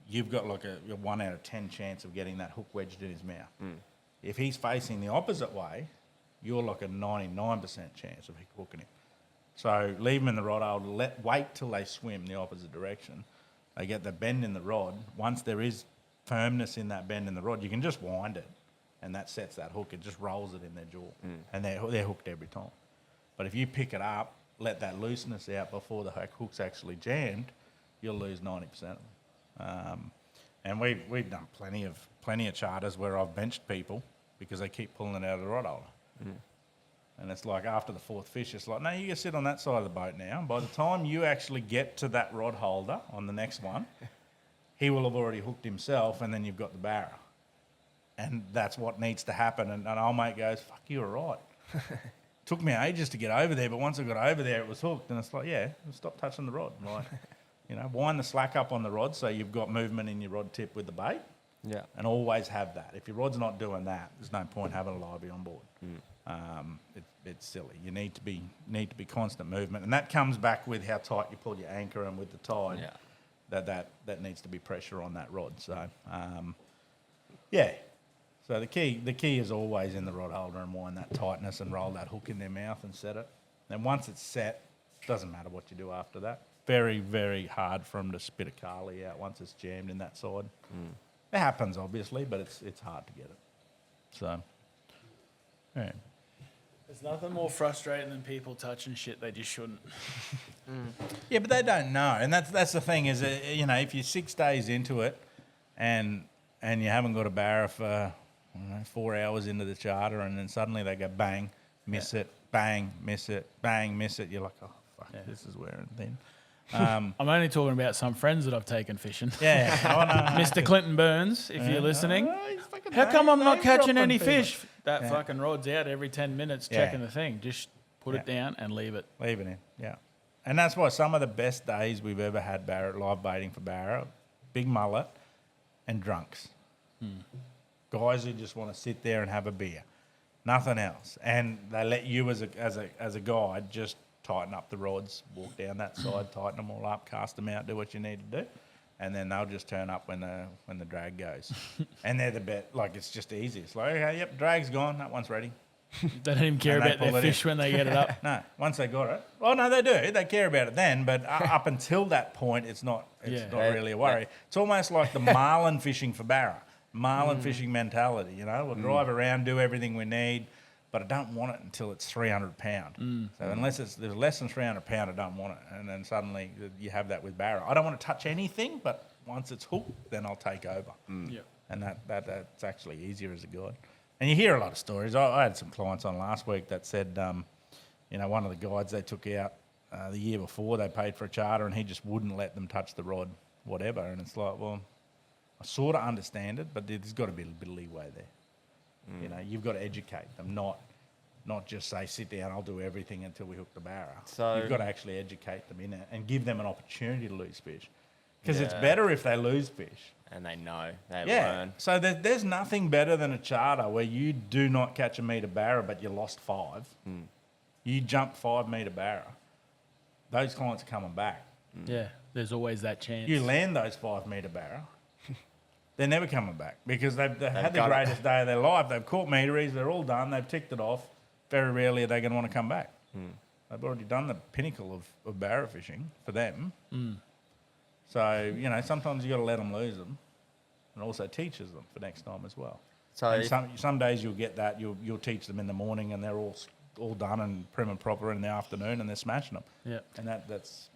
you've got like a 1 out of 10 chance of getting that hook wedged in his mouth. If he's facing the opposite way, you're like a 99% chance of hooking him. So leave them in the rod holder, wait till they swim the opposite direction. They get the bend in the rod. Once there is firmness in that bend in the rod, you can just wind it, and that sets that hook. It just rolls it in their jaw, and they're hooked every time. But if you pick it up, let that looseness out before the hook's actually jammed, you'll lose 90% of them. And we've done plenty of charters where I've benched people because they keep pulling it out of the rod holder. And it's like after the fourth fish, it's like, no, you can sit on that side of the boat now. And by the time you actually get to that rod holder on the next one, he will have already hooked himself, and then you've got the barra. And that's what needs to happen. And old mate goes, fuck, you were right. Took me ages to get over there, but once I got over there, it was hooked. And it's like, yeah, stop touching the rod. Like, wind the slack up on the rod so you've got movement in your rod tip with the bait. Yeah. And always have that. If your rod's not doing that, there's no point having a livey on board. It's silly. You need to be constant movement, and that comes back with how tight you pull your anchor and with the tide. Yeah. That needs to be pressure on that rod. So, yeah. So the key is always in the rod holder and wind that tightness and roll that hook in their mouth and set it. And once it's set, doesn't matter what you do after that. Very, very hard for them to spit a carly out once it's jammed in that side. It happens, obviously, but it's hard to get it. So, yeah. There's nothing more frustrating than people touching shit they just shouldn't. Yeah, but they don't know, and that's the thing is, if you're 6 days into it, and you haven't got a barra for 4 hours into the charter, and then suddenly they go bang, miss it, bang, miss it, bang, miss it. You're like, oh fuck, this is wearing thin. I'm only talking about some friends that I've taken fishing. Yeah, Mr. Clinton Burns, if you're listening. Oh, he's fucking How come I'm not name catching dropping any people. fish? That fucking rod's out every 10 minutes checking the thing. Just put it down and leave it. Leave it in, yeah. And that's why some of the best days we've ever had barra, live baiting for barra, big mullet and drunks. Guys who just want to sit there and have a beer, nothing else. And they let you as a guide just tighten up the rods, walk down that side, tighten them all up, cast them out, do what you need to do. And then they'll just turn up when the drag goes. And they're the bet. Like, it's just easy. It's like, okay, yep, drag's gone. That one's ready. They don't even care And they about their pull it fish in. when they get it up. No, once they got it. Well, no, they do. They care about it then. But up until that point, it's not really a worry. It's almost like the marlin fishing for barra. Marlin fishing mentality, We'll drive around, do everything we need, but I don't want it until it's 300 pound. So unless there's less than 300 pound, I don't want it. And then suddenly you have that with barra. I don't want to touch anything, but once it's hooked, then I'll take over. And that's actually easier as a guide. And you hear a lot of stories. I had some clients on last week that said, one of the guides they took out the year before, they paid for a charter and he just wouldn't let them touch the rod, whatever. And it's like, well, I sort of understand it, but there's got to be a bit of leeway there. You've got to educate them, not just say, sit down, I'll do everything until we hook the barra. So you've got to actually educate them in it and give them an opportunity to lose fish. Because it's better if they lose fish. And they know, they Yeah. learn. So there's nothing better than a charter where you do not catch a metre barra, but you lost 5. You jump 5 metre barra. Those clients are coming back. Yeah, there's always that chance. You land those 5 metre barra, they're never coming back because they've had the got it. greatest day of their life. They've caught meteries, they're all done, they've ticked it off. Very rarely are they going to want to come back. They've already done the pinnacle of barra fishing for them. So, sometimes you've got to let them lose them and also teaches them for next time as well. So And some days you'll get that, you'll teach them in the morning and they're all done and prim and proper in the afternoon and they're smashing them. Yeah. And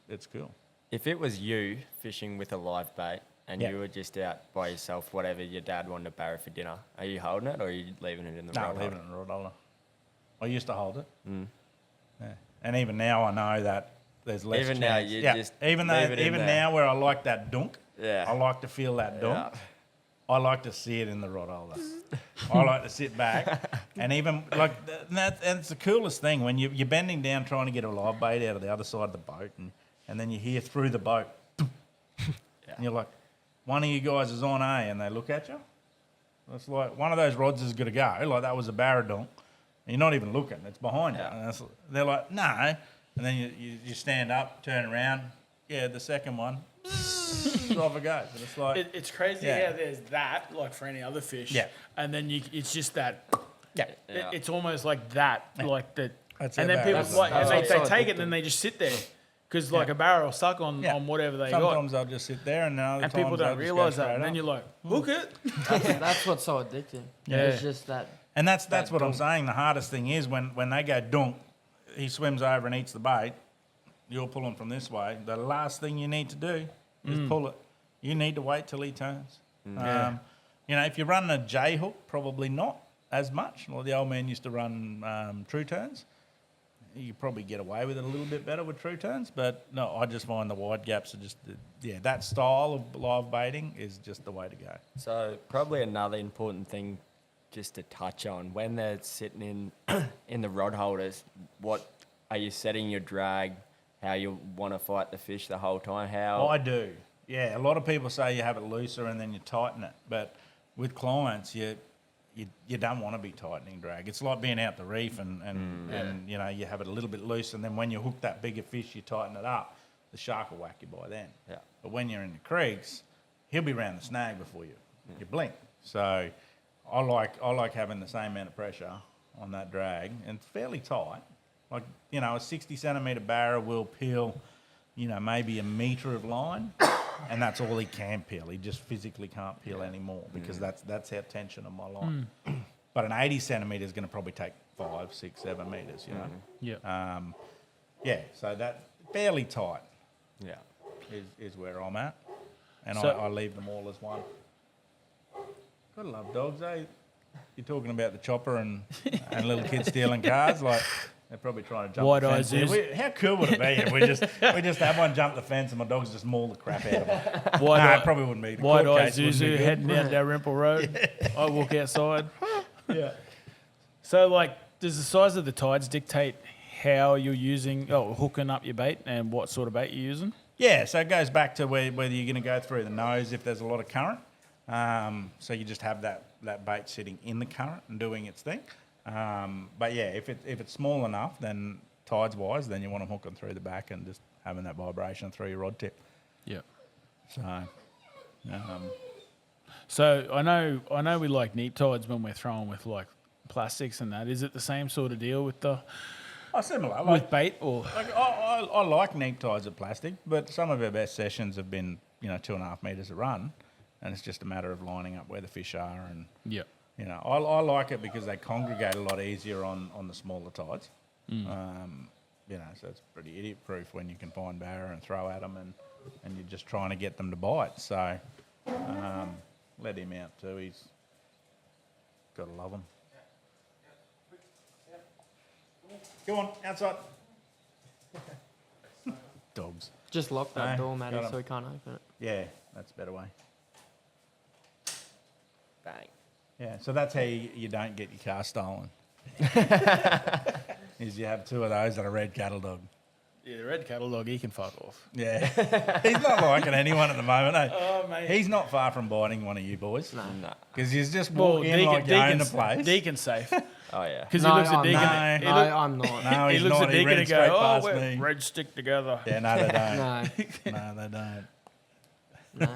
it's cool. if it was you fishing with a live bait and you were just out by yourself, whatever, your dad wanted a barra for dinner, are you holding it or are you leaving it in the No, rod leaving holder? it in the rod holder. I used to hold it. Yeah. And even now I know that there's less Even chance. now you just even leave it in even there. now where I like that dunk, Yeah. I like to feel that dunk. Yeah. I like to see it in the rod holder. I like to sit back and even like and it's the coolest thing when you're bending down trying to get a live bait out of the other side of the boat and then you hear through the boat and you're like, one of you guys is on A and they look at you. It's like one of those rods is going to go. Like that was a barra donk. And you're not even looking. It's behind you. And they're like, no. And then you stand up, turn around. Yeah, the second one. Off it goes. And it's like... It's crazy Yeah. how there's that, like for any other fish. Yeah. And then it's just that. Yeah. Yeah. It's almost like that, like that. That's and it, then barra. people, like, and that's they so take it addictive. and then they just sit there. Because like a barrel will suck on whatever they Sometimes got. I'll just sit there and other And times people they'll don't just go realise that. straight And then up. you're like, hook it. That's what's so addicting. Yeah. It's just that. And that's what I'm saying. The hardest thing is when they go dunk, he swims over and eats the bait. You're pulling from this way. The last thing you need to do is pull it. You need to wait till he turns. Yeah. If you're running a J hook, probably not. as much. Well, the old man used to run true turns. You could probably get away with it a little bit better with true turns, but no, I just find the wide gaps are just, that style of live baiting is just the way to go. So probably another important thing just to touch on, when they're sitting in the rod holders, what are you setting your drag, how you want to fight the fish the whole time? How I do. Yeah, a lot of people say you have it looser and then you tighten it, but with clients, you don't want to be tightening drag. It's like being out the reef and you know, you have it a little bit loose, and then when you hook that bigger fish, you tighten it up. The shark will whack you by then. Yeah. But when you're in the creeks, he'll be around the snag before you blink. So I like having the same amount of pressure on that drag, and it's fairly tight. Like, you know, a 60 centimetre barra will peel, you know, maybe a metre of line, and that's all he can peel. He just physically can't peel anymore because that's our tension on my line. But an 80 centimetre is going to probably take 5, 6, 7 metres, you know. Yeah. So that fairly tight Yeah. is where I'm at, and So- I leave them all as one. Gotta love dogs, eh? You're talking about the chopper and little kids stealing cars, like they're probably trying to jump Wide the fence. eyes, How cool would it be if we just have one jump the fence and my dogs just maul the crap out of them? Wide it probably wouldn't be. The Wide court eye case wouldn't be Zuzu good. heading down Dalrymple Road. I walk outside. Yeah. So, like, does the size of the tides dictate how you're hooking up your bait and what sort of bait you're using? Yeah, so it goes back to whether you're going to go through the nose if there's a lot of current. So you just have that bait sitting in the current and doing its thing. But yeah, if it's small enough, then tides wise, then you want them hooking through the back and just having that vibration through your rod tip. Yeah. So So I know we like neat tides when we're throwing with like plastics and that. Is it the same sort of deal with the similar. with bait or? Like I like neat tides of plastic, but some of our best sessions have been 2.5 metres a run, and it's just a matter of lining up where the fish are. And Yeah. I like it because they congregate a lot easier on the smaller tides. So it's pretty idiot proof when you can find barra and throw at them, and you're just trying to get them to bite. So let him out too. He's got to love them. Go on, outside. Dogs. Just lock that No, door, Matty, got 'em. so we can't open it. Yeah, that's a better way. Bang. Yeah, so that's how you don't get your car stolen. Is you have two of those and a red cattle dog. Yeah, the red cattle dog, he can fuck off. Yeah. He's not liking anyone at the moment, eh? Oh, mate. He's not far from biting one of you boys. No. No. Because he's just walking in like you own the place. Deacon's safe. Oh yeah. Because No, he looks at I'm Deacon. not. he No, look- I'm not. No, he he's looks not. at He Deacon ran and straight go, "Oh, past we're me." red stick together." Yeah, no, they don't. No, No, they don't.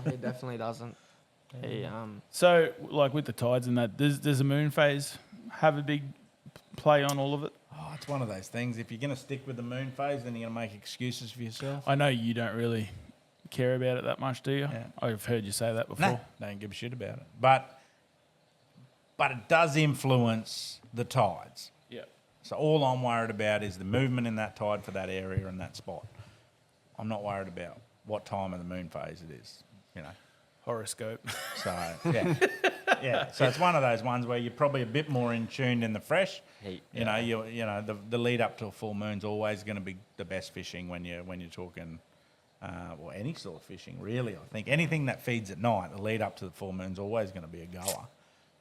no, he definitely doesn't. He So, like with the tides and that, does the moon phase have a big play on all of it? Oh, it's one of those things. If you're going to stick with the moon phase, then you're going to make excuses for yourself. I know you don't really care about it that much, do you? Yeah. I've heard you say that before. No, don't give a shit about it. But it does influence the tides. Yeah. So all I'm worried about is the movement in that tide for that area and that spot. I'm not worried about what time of the moon phase it is, Horoscope. So yeah. So it's one of those ones where you're probably a bit more in tune in the fresh. Heat. The lead up to a full moon's always going to be the best fishing when you're talking, any sort of fishing really. I think anything that feeds at night, the lead up to the full moon's always going to be a goer,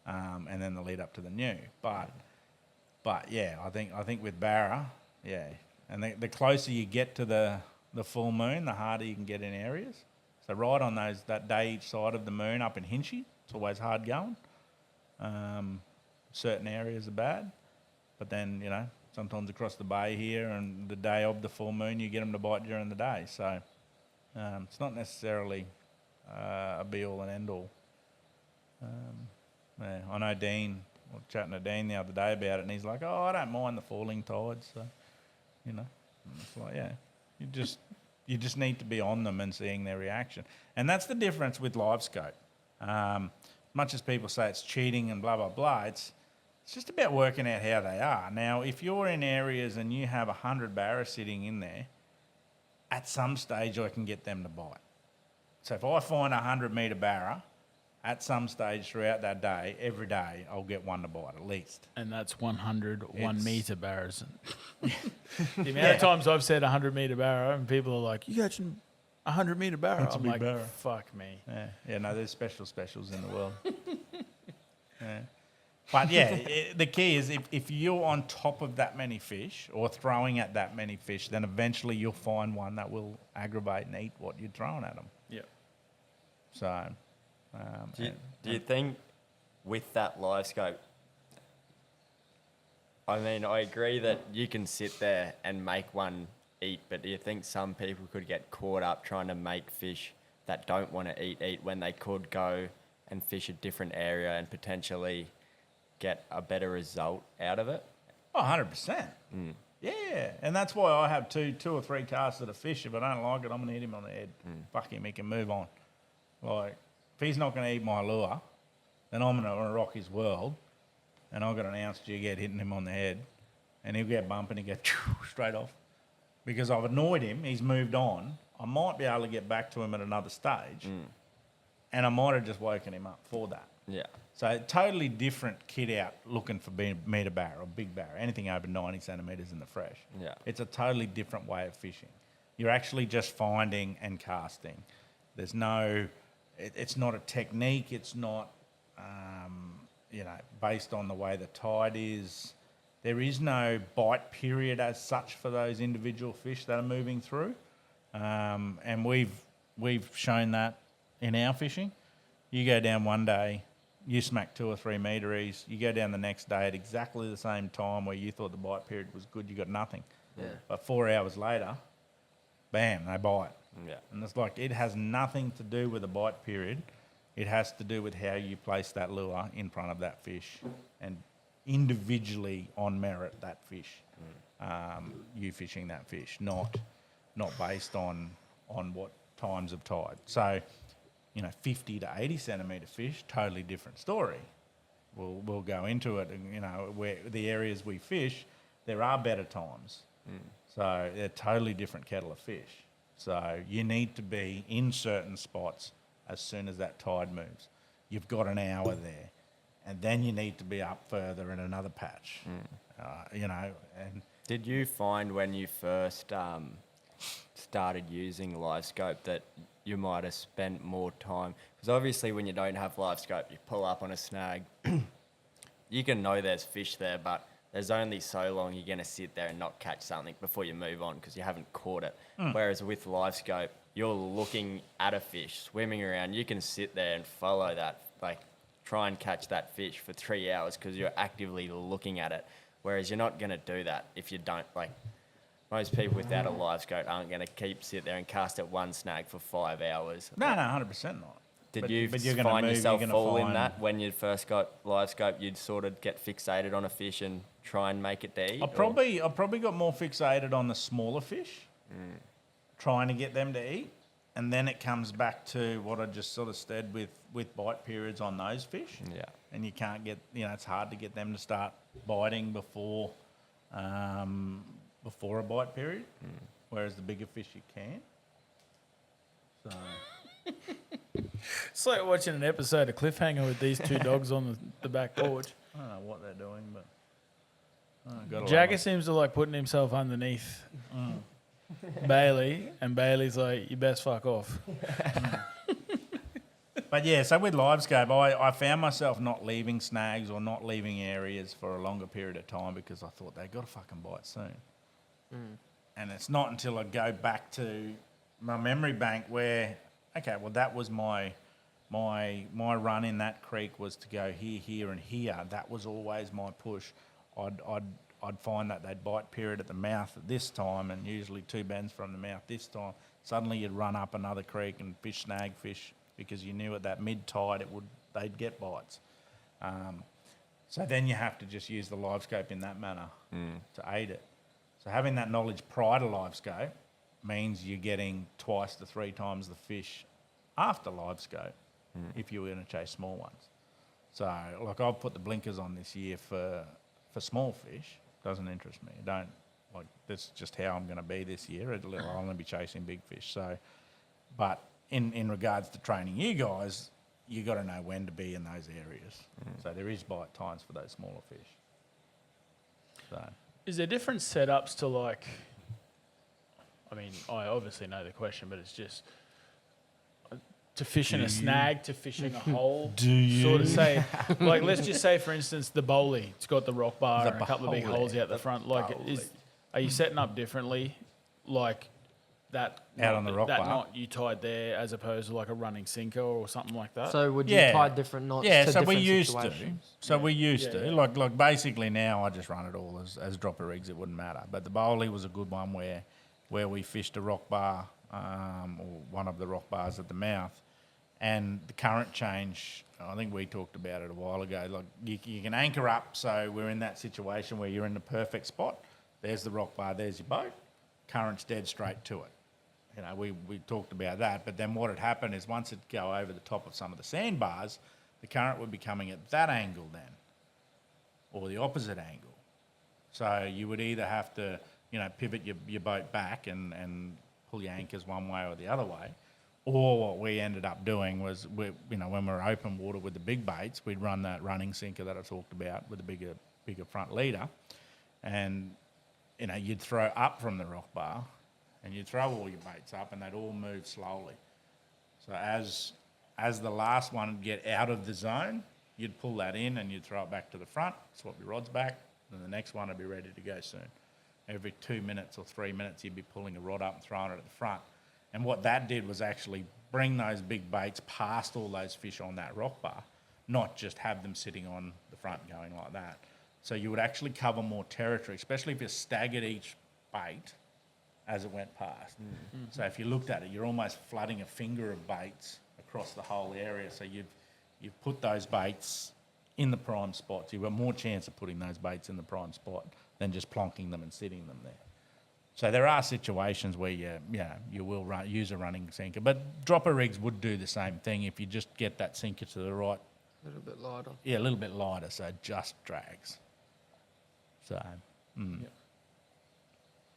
and then the lead up to the new. But yeah, I think with Barra, yeah, and the closer you get to the full moon, the harder you can get in areas. So right on that day each side of the moon up in Hinchy, it's always hard going. Certain areas are bad, but then sometimes across the bay here and the day of the full moon you get them to bite during the day. So it's not necessarily a be all and end all. I know Dean. I was chatting to Dean the other day about it, and he's like, "Oh, I don't mind the falling tides." So and it's like, yeah, you just need to be on them and seeing their reaction. And that's the difference with live scope. Much as people say it's cheating and blah, blah, blah, it's just about working out how they are. Now, if you're in areas and you have 100 barra sitting in there, at some stage I can get them to bite. So if I find a 100 metre barra at some stage throughout that day, every day, I'll get one to bite at least. And that's 100 1 It's- metre barrows. The amount of times I've said 100 metre barrow and people are like, you catching 100 metre barrow? That's a I'm big like, barrow. fuck me. Yeah, no, there's specials in the world. Yeah. But yeah, the key is if you're on top of that many fish or throwing at that many fish, then eventually you'll find one that will aggravate and eat what you're throwing at them. Yeah. So, Do you think with that live scope, I mean, I agree that you can sit there and make one eat, but do you think some people could get caught up trying to make fish that don't want to eat when they could go and fish a different area and potentially get a better result out of it? oh, 100%. Yeah, and that's why I have two or three casts of the fish. If I don't like it, I'm going to hit him on the head. Fuck him, he can move on. Like, if he's not going to eat my lure, then I'm going to rock his world, and I've got an ounce jig head hitting him on the head, and he'll get bumped and he'll get straight off. Because I've annoyed him, he's moved on. I might be able to get back to him at another stage, and I might have just woken him up for that. Yeah. So totally different kid out looking for metre barra or big barra, anything over 90 centimetres in the fresh. Yeah. It's a totally different way of fishing. You're actually just finding and casting. There's no, it's not a technique. It's not, based on the way the tide is. There is no bite period as such for those individual fish that are moving through. And we've shown that in our fishing. You go down one day, you smack 2 or 3 meteries, you go down the next day at exactly the same time where you thought the bite period was good, you got nothing. Yeah. But 4 hours later, bam, they bite. Yeah. And it's like, it has nothing to do with the bite period. It has to do with how you place that lure in front of that fish and individually on merit that fish. You fishing that fish, not based on what times of tide. So, 50 to 80 centimetre fish, totally different story. We'll go into it, and where the areas we fish, there are better times. So they're totally different kettle of fish. So you need to be in certain spots as soon as that tide moves. You've got an hour there, and then you need to be up further in another patch. And Did you find when you first started using live scope that you might have spent more time? Because obviously when you don't have live scope, you pull up on a snag, you can know there's fish there, but there's only so long you're going to sit there and not catch something before you move on because you haven't caught it. Whereas with live scope, you're looking at a fish, swimming around, you can sit there and follow that, like try and catch that fish for 3 hours because you're actively looking at it. Whereas you're not going to do that if you don't, like, most people without a live scope aren't going to sit there and cast at one snag for 5 hours. no, 100% not. Did you but you're gonna find move, yourself you're gonna fall in find- that when you first got live scope? You'd sort of get fixated on a fish and try and make it to eat? I probably got more fixated on the smaller fish, trying to get them to eat, and then it comes back to what I just sort of said with bite periods on those fish. Yeah. And you can't get, it's hard to get them to start biting before a bite period, whereas the bigger fish you can. So It's like watching an episode of Cliffhanger with these two dogs on the back porch. I don't know what they're doing, but gotta love Jagger it. seems to like putting himself underneath Bailey, and Bailey's like, you best fuck off. But yeah, so with live scope, I found myself not leaving snags or not leaving areas for a longer period of time because I thought they got to fucking bite soon. And it's not until I go back to my memory bank where, okay, well that was my run in that creek was to go here, here, and here. That was always my push. I'd find that they'd bite period at the mouth at this time, and usually 2 bends from the mouth this time. Suddenly you'd run up another creek and fish snag fish because you knew at that mid tide they'd get bites. So then you have to just use the live scope in that manner to aid it. So having that knowledge prior to live scope means you're getting 2 to 3 times the fish after live scope if you were going to chase small ones. So like I've put the blinkers on this year for small fish. Doesn't interest me. That's just how I'm going to be this year. I'll only be chasing big fish. So, but in regards to training you guys, you got to know when to be in those areas. So there is bite times for those smaller fish. So Is there different setups to like? I mean, I obviously know the question, but it's just to fishing a snag, to fishing a hole. Do you? Sort of say, like, let's just say, for instance, the bowley. It's got the rock bar The and a couple of big bowley, holes out the the front. Like, bowley. are you setting up differently, like that Out on the rock that bar? knot you tied there, as opposed to like a running sinker or something like that? So would you Yeah. tie different knots Yeah, to so we different used situations? to. So we used Yeah, to. yeah. Like basically now I just run it all as dropper rigs. It wouldn't matter. But the bowley was a good one where we fished a rock bar or one of the rock bars at the mouth, and the current change. I think we talked about it a while ago. Like you can anchor up, so we're in that situation where you're in the perfect spot. There's the rock bar. There's your boat. Current's dead straight to it. You know, we talked about that, but then what had happened is once it go over the top of some of the sandbars, the current would be coming at that angle then, or the opposite angle. So you would either have to, pivot your boat back and pull your anchors one way or the other way, or what we ended up doing was, when we were open water with the big baits, we'd run that running sinker that I talked about with the bigger front leader, and you'd throw up from the rock bar, and you'd throw all your baits up, and they'd all move slowly. So as the last one would get out of the zone, you'd pull that in and you'd throw it back to the front, swap your rods back, and the next one would be ready to go soon. Every 2 minutes or 3 minutes, you'd be pulling a rod up and throwing it at the front. And what that did was actually bring those big baits past all those fish on that rock bar, not just have them sitting on the front going like that. So you would actually cover more territory, especially if you staggered each bait as it went past. Mm-hmm. So if you looked at it, you're almost flooding a finger of baits across the whole area. So you've put those baits in the prime spots. You've got more chance of putting those baits in the prime spot than just plonking them and sitting them there. So there are situations where you will use a running sinker, but dropper rigs would do the same thing if you just get that sinker to the right. A little bit lighter. Yeah, a little bit lighter, so it just drags. So,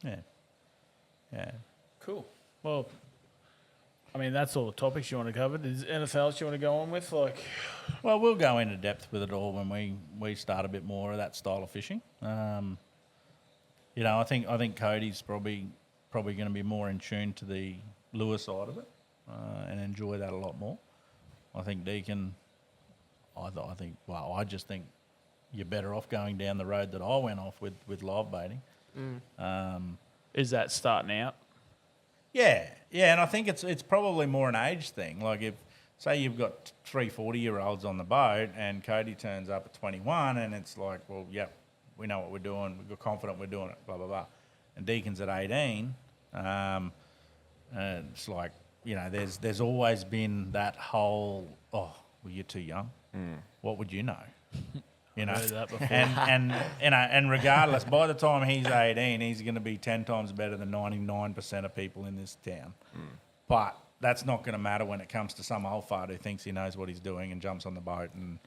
yeah. Cool. Well, I mean, that's all the topics you want to cover. Is there anything else you want to go on with? Well, we'll go into depth with it all when we start a bit more of that style of fishing. I think Cody's probably going to be more in tune to the lure side of it and enjoy that a lot more. I think Deacon, I just think you're better off going down the road that I went off with live baiting. Is that starting out? Yeah, and I think it's probably more an age thing. Like if, say you've got 3 40-year-olds on the boat and Cody turns up at 21 and it's like, well, yep, we know what we're doing, we're confident we're doing it, blah, blah, blah. And Deacon's at 18, and it's like, there's always been that whole, well, you're too young. What would you know? Heard that before. And regardless, by the time he's 18, he's going to be 10 times better than 99% of people in this town. But that's not going to matter when it comes to some old fart who thinks he knows what he's doing and jumps on the boat. And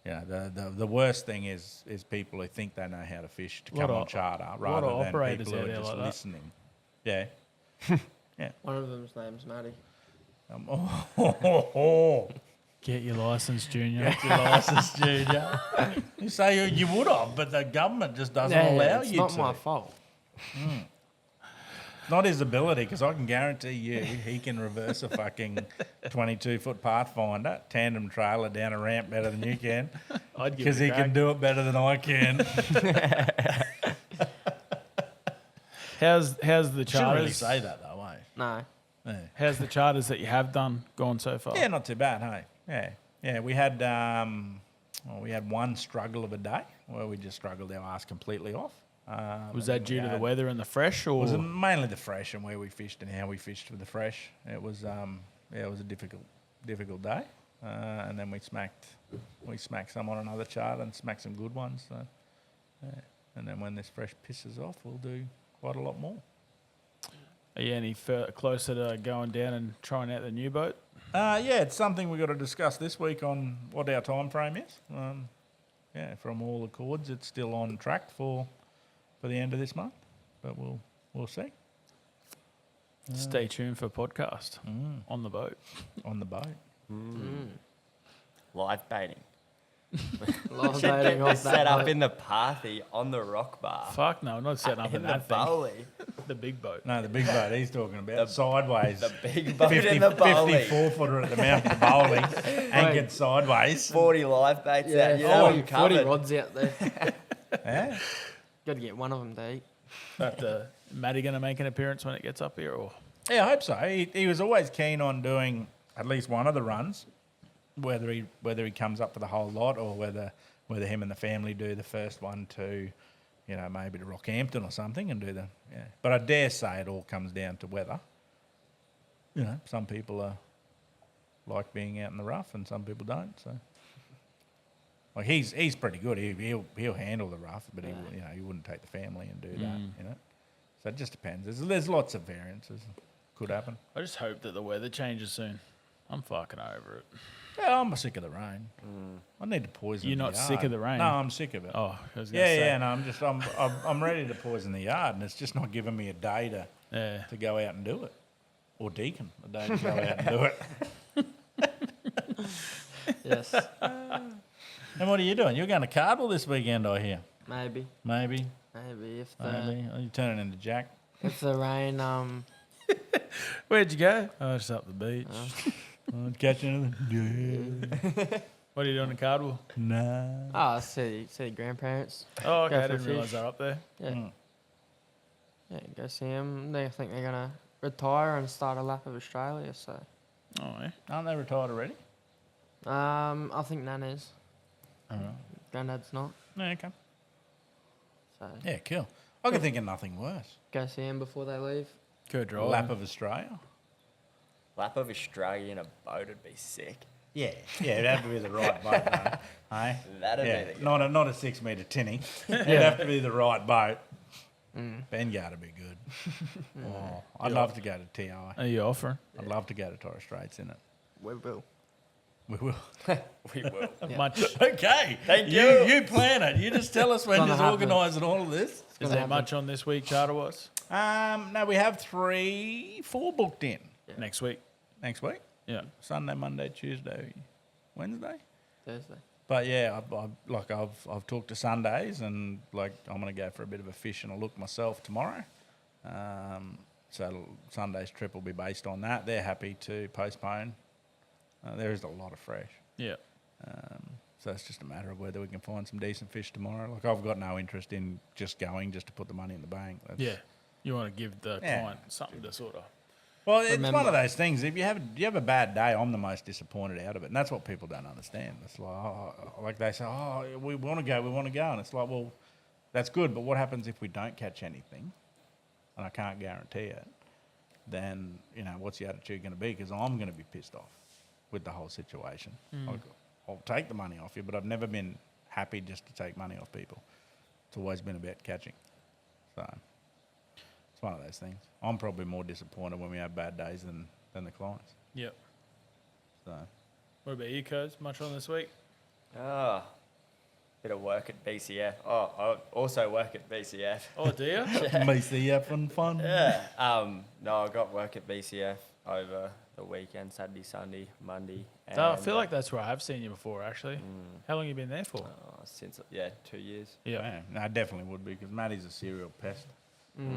the worst thing is people who think they know how to fish to come on charter rather than people who are just listening. Yeah. Yeah. One of them's name's Matty. Get your license, Junior. Get your license, Junior. You say you would have, but the government just doesn't allow you to. It's not my fault. Not his ability, because I can guarantee you he can reverse a fucking 22-foot Pathfinder, tandem trailer down a ramp better than you can, because he can do it better than I can. How's the Shouldn't charters? really say that though, eh? No. Yeah. How's the charters that you have done gone so far? Yeah, not too bad, hey. Yeah. We had one struggle of a day where we just struggled our ass completely off. Was that due to the weather and the fresh, or it was mainly the fresh and where we fished and how we fished with the fresh? It was it was a difficult day, and then we smacked some on another charter and smacked some good ones. So, and then when this fresh pisses off, we'll do quite a lot more. are you any closer to going down and trying out the new boat? Yeah, it's something we've got to discuss this week on what our time frame is. From all accords, it's still on track for the end of this month, but we'll see. Stay tuned for podcast on the boat. On the boat. live baiting. Love dating off that Set up boat. in the Pathy on the rock bar. Fuck no, I'm not setting up in in the that thing. bowley. The big boat. No, the big boat he's talking about. Sideways. The big boat in the bowley. 54-footer at the mouth of the bowling. Anchored sideways. 40 live baits Yeah, out. You know 40, I'm 40 covered. rods out there. Yeah. Got to get one of them to eat. Matty going to make an appearance when it gets up here? Or Yeah, I hope so. He was always keen on doing at least one of the runs, whether he comes up for the whole lot or whether him and the family do the first one to, maybe to Rockhampton or something and do the. Yeah. But I dare say it all comes down to weather. Some people like being out in the rough and some people don't. So, like he's pretty good. He'll handle the rough, but he wouldn't take the family and do that. So it just depends. There's lots of variances. Could happen. I just hope that the weather changes soon. I'm fucking over it. Yeah, I'm sick of the rain. I need to poison. You're the not yard. sick of the rain? No, I'm sick of it. Oh, I was going to say. Yeah. No, I'm ready to poison the yard, and it's just not giving me a day to go out and do it, or Deacon a day to go out and do it. Yes. And what are you doing? You're going to Cardwell this weekend, I hear. Maybe. Maybe. If Are you turning into Jack? if the rain Where'd you go? Oh, just up the beach. Catching anything? Yeah. What are you doing in Cardwell? Nah. see grandparents. Oh, okay. Go I for a didn't realise fish. they're up there. Yeah. Mm. Yeah, go see them. They think they're gonna retire and start a lap of Australia. So, Oh, yeah. Aren't they retired already? I think Nan is. All right. Granddad's not. Yeah, okay. So Yeah, cool. I can think of nothing worse. go see them before they leave. Go drive. Lap of Australia. Lap of Australia in a boat would be sick. Yeah, it'd have to be the right boat, though. Hey? That'd Yeah, be the not a 6 metre tinny. It'd have to be the right boat. Vanguard would be good. Oh, I'd love to go to TI. Are you offering? I'd love to go to Torres Straits in it. We will. We will. We will. Much. Okay. Thank you. You plan it. You just tell us when Gonna to happen. organise and all of this. Is gonna there happen. much on this week, charter-wise? No, we have 4 booked in Next week? next week. Yeah. Sunday, Monday, Tuesday, Wednesday. Thursday. But yeah, I've talked to Sundays and I'm gonna go for a bit of a fish and a look myself tomorrow. So Sunday's trip will be based on that. They're happy to postpone. There is a lot of fresh, Yeah. so it's just a matter of whether we can find some decent fish tomorrow. I've got no interest in just going just to put the money in the bank. Yeah. You want to give the Yeah. client something to sort of. Well, it's one Remember. of those things. If you have a bad day, I'm the most disappointed out of it, and that's what people don't understand. It's like they say, we want to go, and it's like, well, that's good, but what happens if we don't catch anything, and I can't guarantee it? Then what's the attitude going to be? Because I'm going to be pissed off with the whole situation. I'll take the money off you, but I've never been happy just to take money off people. It's always been about catching. So it's one of those things. I'm probably more disappointed when we have bad days than the clients. Yep. So What about you, Coz? Much on this week? Bit of work at BCF. Oh, I also work at BCF. Oh, do you? BCF and fun. Yeah. No, I got work at BCF over the weekend, Saturday, Sunday, Monday. And, I feel like that's where I have seen you before, actually. How long you been there for? since 2 years. Yeah, no, I definitely would be because Matty's a serial pest.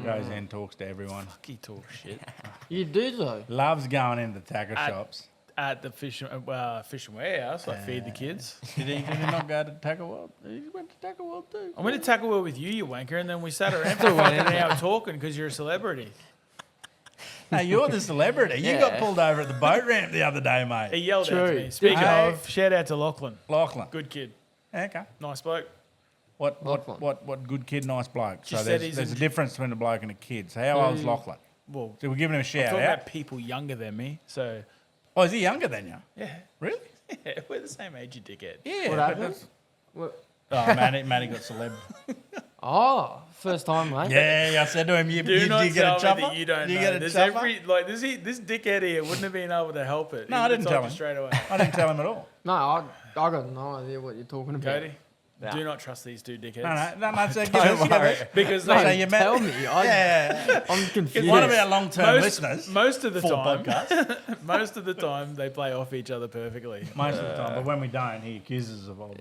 Goes in, talks to everyone. He talk shit. You do though. Loves going into tackle shops. At the fish and warehouse, I feed the kids. Did he not go to Tackle World? He went to Tackle World too. I went to Tackle World with you, you wanker, and then we sat around for fucking an hour talking because you're a celebrity. No, you're the celebrity. You got pulled over at the boat ramp the other day, He mate. yelled at True. me. Speaking Hey. of, shout out to Lachlan. Lachlan. Good kid. Okay. Nice bloke. What good kid, nice bloke. She So said there's he's a difference between a bloke and a kid. So how old's Lachlan? Well, So we're giving him a I'm shout talking out. about people younger than me. So, Oh, is he younger than you? yeah. Really? Yeah, we're the same age, you dickhead. Yeah. What but happened? that's- What? Oh, Matty got celeb. Oh, first time, mate. Yeah, I said to him, you Do not get tell a chopper? me that you don't you know. get a There's chopper? this dickhead here wouldn't have been able to help it. No, He I would've didn't told tell you him. straight away. I didn't tell him at all. No, I got no idea what you're talking about. Cody, Do not trust these two dickheads. No, so give Don't us- worry. Because So they, you met- Tell me. I'm confused. One of our long-term listeners. most of the Full time, podcast. most of the time they play off each other perfectly. Most of the time, but when we don't, he accuses us of all.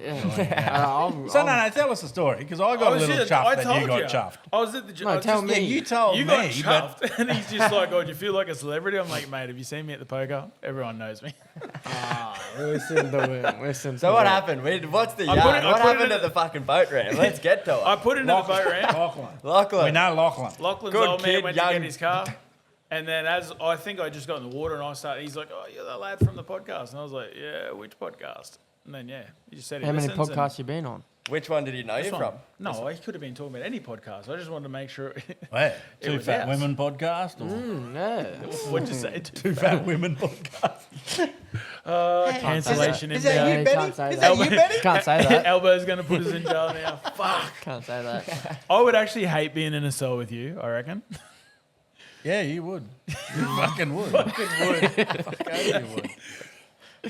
So No, tell us the story, because I got a little chuffed that you got chuffed. I was at the. No, tell me. Yeah, you told You me, got but chuffed, and he's just like, "Oh, do you feel like a celebrity?" I'm like, "Mate, have you seen me at the poker? Everyone knows me." Listen to him. Listen. So to what him. happened? What's the I yarn? put it- I What put it happened in at the fucking boat ramp? Let's get to I it. put into the boat ramp. Lachlan. Lachlan. We know Lachlan. Lachlan's Good old kid, man went to young. get his car, and then as I think I just got in the water, and I started. He's like, "Oh, you're the lad from the podcast," and I was like, "Yeah, which podcast?" And then he just said he How many listens, and podcasts you been on? Which one did he know you this one- from? No, I could have been talking about any podcast. I just wanted to make sure. Where? It Two was Fat ours. Women podcast? Or Yeah. What'd you say? Two Fat Women podcast? Cancellation in Is that jail. you, Can't Benny? say Is that. that you, Benny? Can't say that. Elbow's going to put us in jail now. Fuck. Can't say that. I would actually hate being in a cell with you, I reckon. Yeah, you would. You fucking would. You would.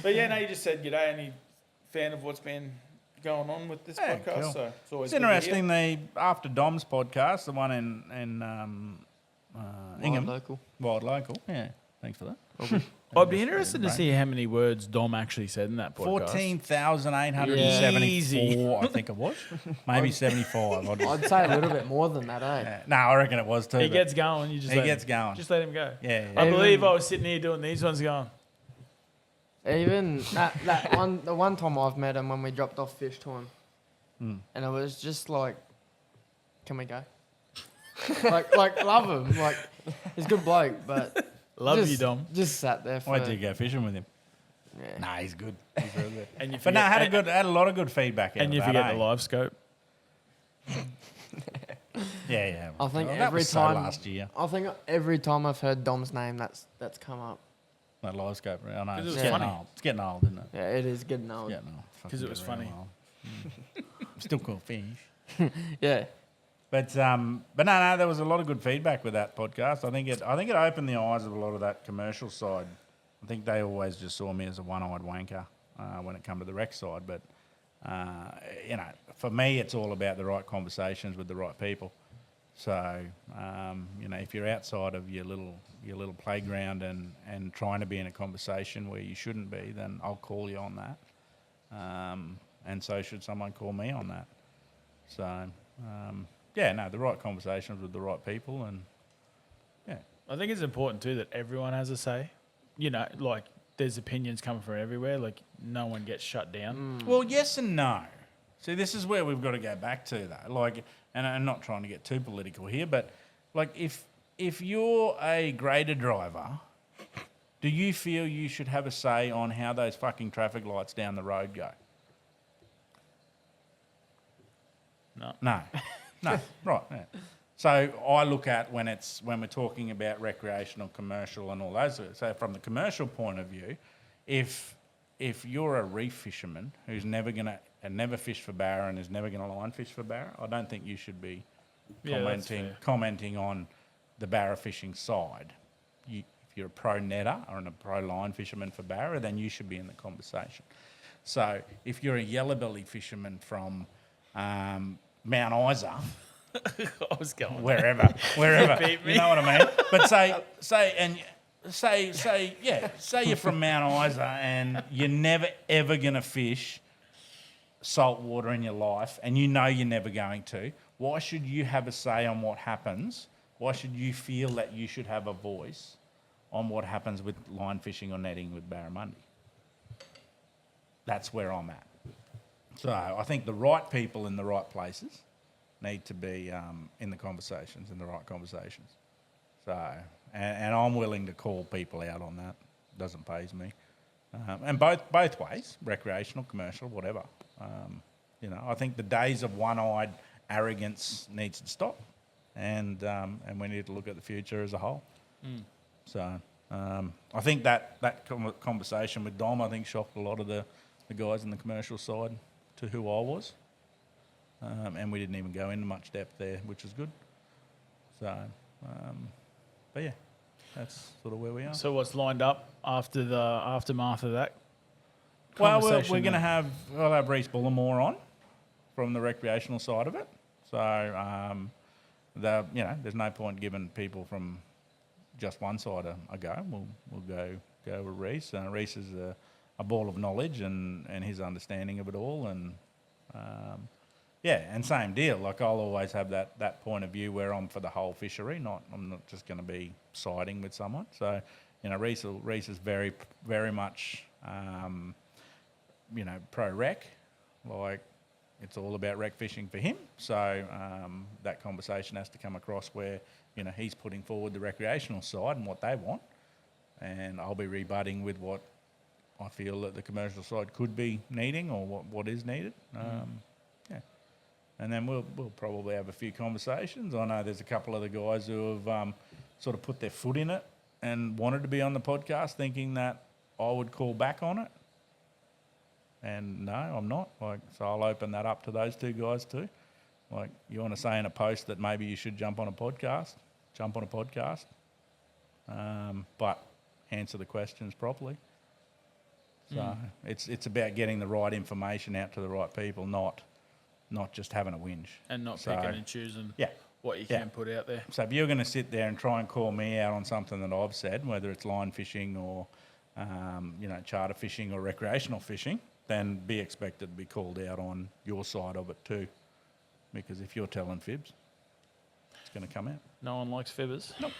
But yeah, no, you just said g'day. Any fan of what's been going on with this Yeah, podcast? cool. So it's always It's good to hear. interesting. After Dom's podcast, the one in Ingham, Local. Wild Local. Yeah, thanks for that. I'd be interested to see how many words Dom actually said in that podcast. 14,874, I think it was. Maybe 75. I'd say a little bit more than that, eh? Yeah. No, I reckon it was too. He but- gets going. You just He let gets him, going. Just let him go. Yeah, I yeah. believe I was sitting here doing these ones going. Even the one time I've met him when we dropped off fish to him, and it was just like, can we go? like love him, like he's a good bloke, but Love just, you, Dom. Just sat there for. Why did you go fishing with him? Yeah. Nah, he's good. He's real good. And you But no, forget, had a lot of good feedback. Out and of you that, forget eh? the live scope. Yeah. I think Well, that every was so time last year. I think every time I've heard Dom's name, that's come up. That live scope. I know. 'Cause it It's was getting funny. old. It's getting old, isn't it? Yeah, it is getting old. Yeah, no. 'Cause it was funny. Still cool fish. Yeah. But no, there was a lot of good feedback with that podcast. I think it opened the eyes of a lot of that commercial side. I think they always just saw me as a one-eyed wanker when it come to the rec side. But for me, it's all about the right conversations with the right people. So if you're outside of your little playground and trying to be in a conversation where you shouldn't be, then I'll call you on that. And so should someone call me on that. So. The right conversations with the right people, and I think it's important too that everyone has a say. Like there's opinions coming from everywhere. Like no one gets shut down. well, yes and no. See, this is where we've got to go back to though. Like, and I'm not trying to get too political here, but like if you're a grader driver, do you feel you should have a say on how those fucking traffic lights down the road go? No. Right. Yeah. So I look at when we're talking about recreational, commercial, and all those. So from the commercial point of view, if you're a reef fisherman who's never fished for barra and is never gonna line fish for barra, I don't think you should be That's fair. commenting on the barra fishing side. If you're a pro netter or a pro line fisherman for barra, then you should be in the conversation. So if you're a yellow belly fisherman from Mount Isa, I was going wherever, Beat me. you know what I mean? But say you're from Mount Isa and you're never ever gonna fish salt water in your life, and you know you're never going to. Why should you have a say on what happens? Why should you feel that you should have a voice on what happens with line fishing or netting with barramundi? That's where I'm at. So I think the right people in the right places need to be in the right conversations. So, and I'm willing to call people out on that. Doesn't faze me. And both ways, recreational, commercial, whatever. I think the days of one-eyed arrogance needs to stop, and we need to look at the future as a whole. So I think that conversation with Dom, I think, shocked a lot of the guys in the commercial side to who I was. And we didn't even go into much depth there, which is good. So, but yeah, that's sort of where we are. So what's lined up after the aftermath of that? Well, conversation we're going to then? we'll have Reece Bullimore on from the recreational side of it. So there's no point giving people from just one side a go. We'll go with Reese. Reese is a ball of knowledge and his understanding of it all, and and same deal. Like, I'll always have that point of view where I'm for the whole fishery. I'm not just going to be siding with someone. So, Reese is very, very much pro rec. Like, it's all about rec fishing for him. So that conversation has to come across where he's putting forward the recreational side and what they want, and I'll be rebutting with what I feel that the commercial side could be needing or what is needed. And then we'll probably have a few conversations. I know there's a couple of the guys who have sort of put their foot in it and wanted to be on the podcast, thinking that I would call back on it. And no, I'm not. So I'll open that up to those two guys too. Like, you want to say in a post that maybe you should jump on a podcast, but answer the questions properly. So it's about getting the right information out to the right people, not just having a whinge. And not picking and choosing what you can put out there. So if you're going to sit there and try and call me out on something that I've said, whether it's line fishing or charter fishing or recreational fishing, then be expected to be called out on your side of it too. Because if you're telling fibs, it's going to come out. No one likes fibbers. Nope.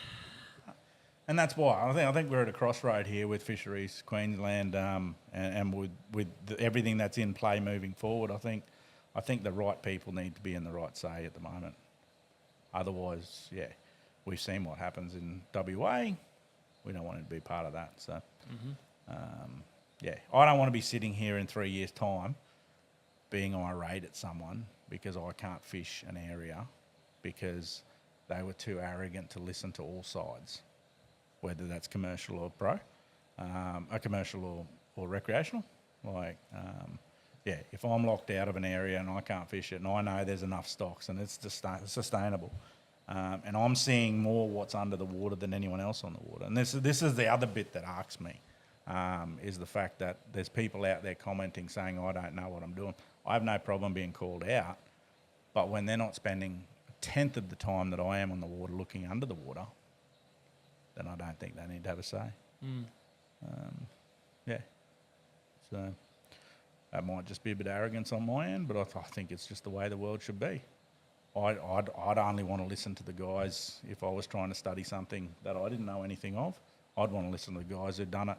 And that's why I think we're at a crossroad here with Fisheries Queensland, and with everything that's in play moving forward. I think the right people need to be in the right say at the moment. Otherwise, we've seen what happens in WA. We don't want to be part of that. So, I don't want to be sitting here in 3 years' time being irate at someone because I can't fish an area because they were too arrogant to listen to all sides, whether that's commercial or pro, commercial or recreational. If I'm locked out of an area and I can't fish it and I know there's enough stocks and it's sustainable, and I'm seeing more what's under the water than anyone else on the water. And this is the other bit that irks me, is the fact that there's people out there commenting saying, I don't know what I'm doing. I have no problem being called out, but when they're not spending a tenth of the time that I am on the water looking under the water, then I don't think they need to have a say. So that might just be a bit of arrogance on my end, but I think it's just the way the world should be. I'd only want to listen to the guys if I was trying to study something that I didn't know anything of. I'd want to listen to the guys who've done it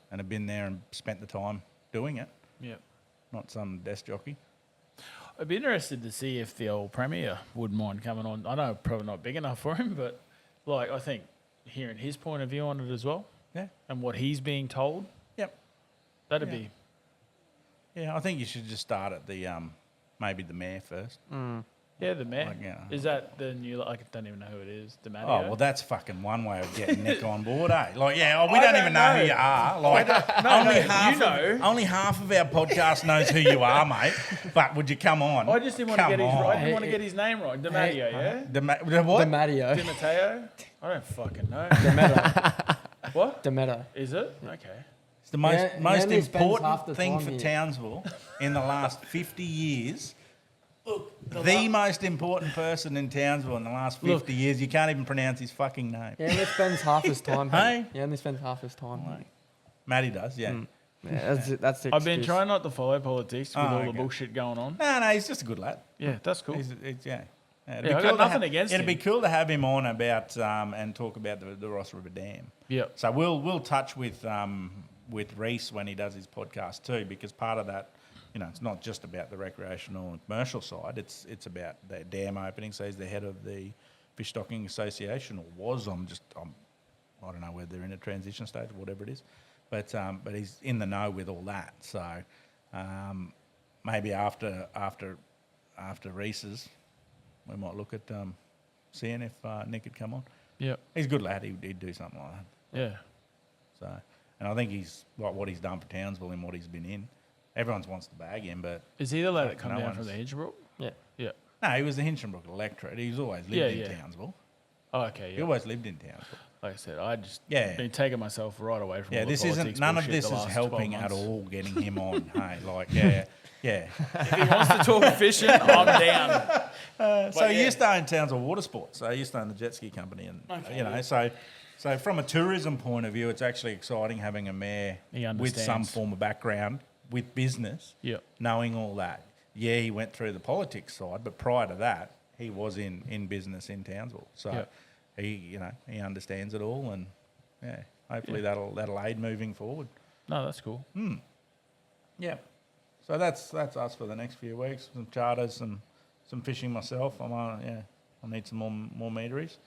and have been there and spent the time doing it. Yep. Not some desk jockey. I'd be interested to see if the old Premier would mind coming on. I know probably not big enough for him, but I think hearing his point of view on it as well. Yeah. And what he's being told. Yep. That'd be. Yeah, I think you should just start at the maybe the mayor first. Yeah, the mayor. Is that the new? I don't even know who it is. The Mario? Oh well, that's fucking one way of getting Nick on board, eh? We don't even know who you are. Only half of our podcast knows who you are, mate. But would you come on? I just didn't want to get his name right. DeMatteo, yeah. What? DeMatteo. DiMatteo. I don't fucking know. Demeter. What? Demeter. Is it? Okay. It's the most only spends half important the thing time for here. Townsville in the last 50 years. The most important person in Townsville in the last 50 years. You can't even pronounce his fucking name. He only spends half his time. Hey? He only spends half his time. Matty does, yeah. Yeah, that's the I've been excuse. trying not to follow politics with all the okay. bullshit going on. No, he's just a good lad. Yeah, that's cool. It'd I got nothing against It'd him. be cool to have him on about and talk about the Ross River Dam. Yeah. So we'll touch with Reese when he does his podcast too, because part of that, it's not just about the recreational and commercial side. It's about the dam opening. So he's the head of the Fish Stocking Association, or was. I don't know whether they're in a transition stage or whatever it is, but he's in the know with all that. So maybe after Reese's, we might look at seeing if Nick could come on. Yeah. He's a good lad. He'd do something like that. Yeah. So, and I think he's what he's done for Townsville and what he's been in. Everyone wants to bag him, but Is he the lad that come No down from one's- the Hinchinbrook? Yeah. Yeah. no, he was the Hinchinbrook electorate. He's always lived in Townsville. Oh, okay. He Yeah. always lived in Townsville. like I said, I just Yeah. been taking myself right away from Yeah, all the this politics isn't. None of bullshit this the is last 12 helping at months. all. Getting him on. Hey, like, yeah. If he wants to talk fishing, I'm down. So you yeah. used to own Townsville Water Sports. So you used to own the jet ski company, and you know, so from a tourism point of view, it's actually exciting having a mayor He with some understands. form of background with business, Yep. knowing all that. Yeah, he went through the politics side, but prior to that, he was in business in Townsville. So Yep. he understands it all, and yeah, hopefully that'll aid moving forward. No, that's cool. Yeah. So that's us for the next few weeks. Some charters, some fishing myself. I need some more meteries.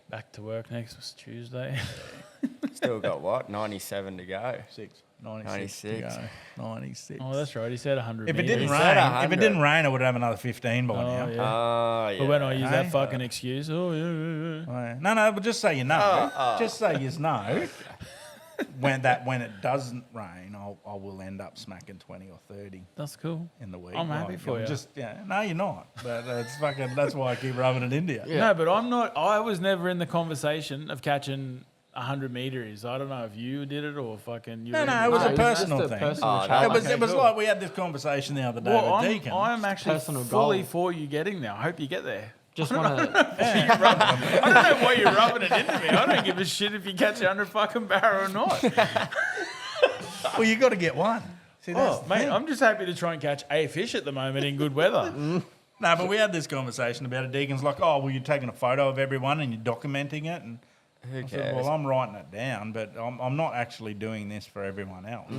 Back to work next Tuesday. Still got what? 97 to go. 96 to 96. go. 96. Oh, that's right. He said 100 If it meters. didn't He said rain, 100. I would have another 15 by Oh, now. yeah. Oh, yeah. But when I use that Hey. fucking excuse, oh, yeah. No, but just so you know, Oh. just so you know, when it doesn't rain, I will end up smacking 20 or 30 That's cool. in the week. I'm happy for I'm you. Just no, you're not. But that's why I keep rubbing it into you. No, but I'm not. I was never in the conversation of catching 100 meters. I don't know if you did it or fucking you. No, were no, in it the- was a No, it's just personal a thing. personal Oh, chat. that It Okay, was cool. like we had this conversation the other day Well, with I'm, Deacon. I'm actually Personal fully goal. for you getting there. I hope you get there. Just want to. I don't know why you're rubbing it into me. I don't give a shit if you catch 100 fucking barra or not. Well, you got to get one. See, that's Oh, the mate, thing. I'm just happy to try and catch a fish at the moment in good weather. No, but we had this conversation about it. Deacon's like, oh, well, you're taking a photo of everyone and you're documenting it. And Who I said, cares? well, I'm writing it down, but I'm not actually doing this for everyone else.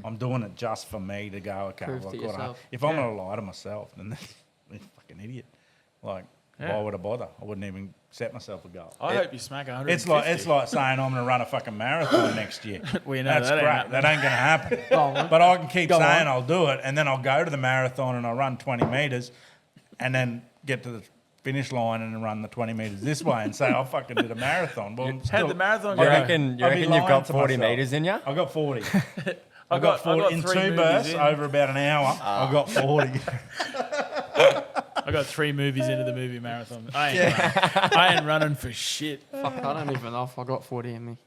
I'm doing it just for me to go, okay, Prove well, to I've got yourself. if I'm going to lie to myself, then I'm a fucking idiot. Like, Yeah. why would I bother? I wouldn't even set myself a goal. I hope you smack 150. It's like saying I'm going to run a fucking marathon next year. We know That's that ain't great. happening. That ain't going to happen. Go on. But I can keep Go saying on. I'll do it, and then I'll go to the marathon and I'll run 20 metres, and then get to the finish line and run the 20 metres this way and say I fucking did a marathon. Well, I'm How'd still, the marathon You go? reckon I'd be you've lying got to 40 myself. metres in you? I got 40. I got 40 in 3 two movies bursts in. over about an hour. I got 40. I got 3 movies into the movie marathon. I ain't running for shit. Fuck, I don't even know if I got 40 in me.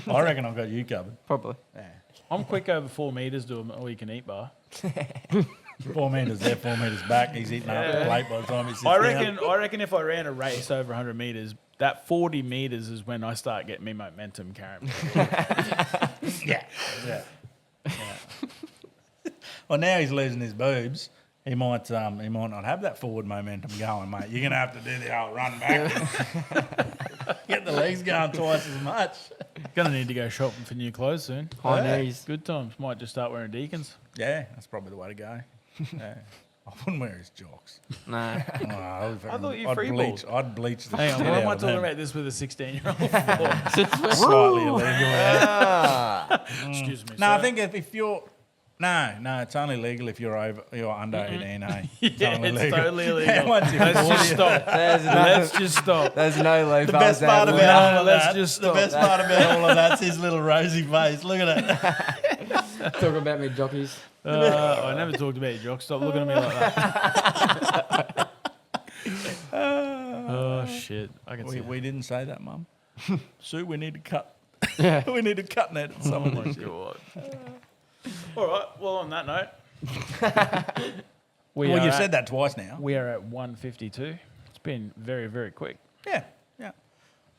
I reckon I've got you covered. Probably. Yeah. I'm quick over 4 meters to an all-you-can-eat bar. 4 metres there, 4 metres back. He's eating up the plate by the time he sits I down. reckon if I ran a race over 100 meters, that 40 meters is when I start getting me momentum carrying me. Yeah. Well, now he's losing his boobs. He might not have that forward momentum going, mate. You're gonna have to do the old run back. Get the legs going twice as much. Gonna need to go shopping for new clothes soon. High knees. Good times. Might just start wearing Deacons. Yeah, that's probably the way to go. Yeah. I wouldn't wear his jocks. No. I thought you I'd freeballed. I'd bleach the Hang on, shit why am I out of talking him. about this with a 16-year-old for? Slightly illegal. Yeah. Ah, Excuse me. No, sir. I think if you're no, it's only legal if you're under 18. Eh? Yeah, it's totally illegal. Once you're Let's 40, just stop. Let's just stop. there's no loopholes The best part there. about No, all of let's that, just the stop. best part about all of that's his little rosy face. Look at it. Talk about me jockeys. I never talked about your jock. Stop looking at me like that. Oh, shit. I can see We didn't say that, Mum. Sue, we need to cut. Yeah. We need to cut that. Oh, my God. All right. Well, on that note. Well, you've said that twice now. We are at 1:52. It's been very, very quick. Yeah.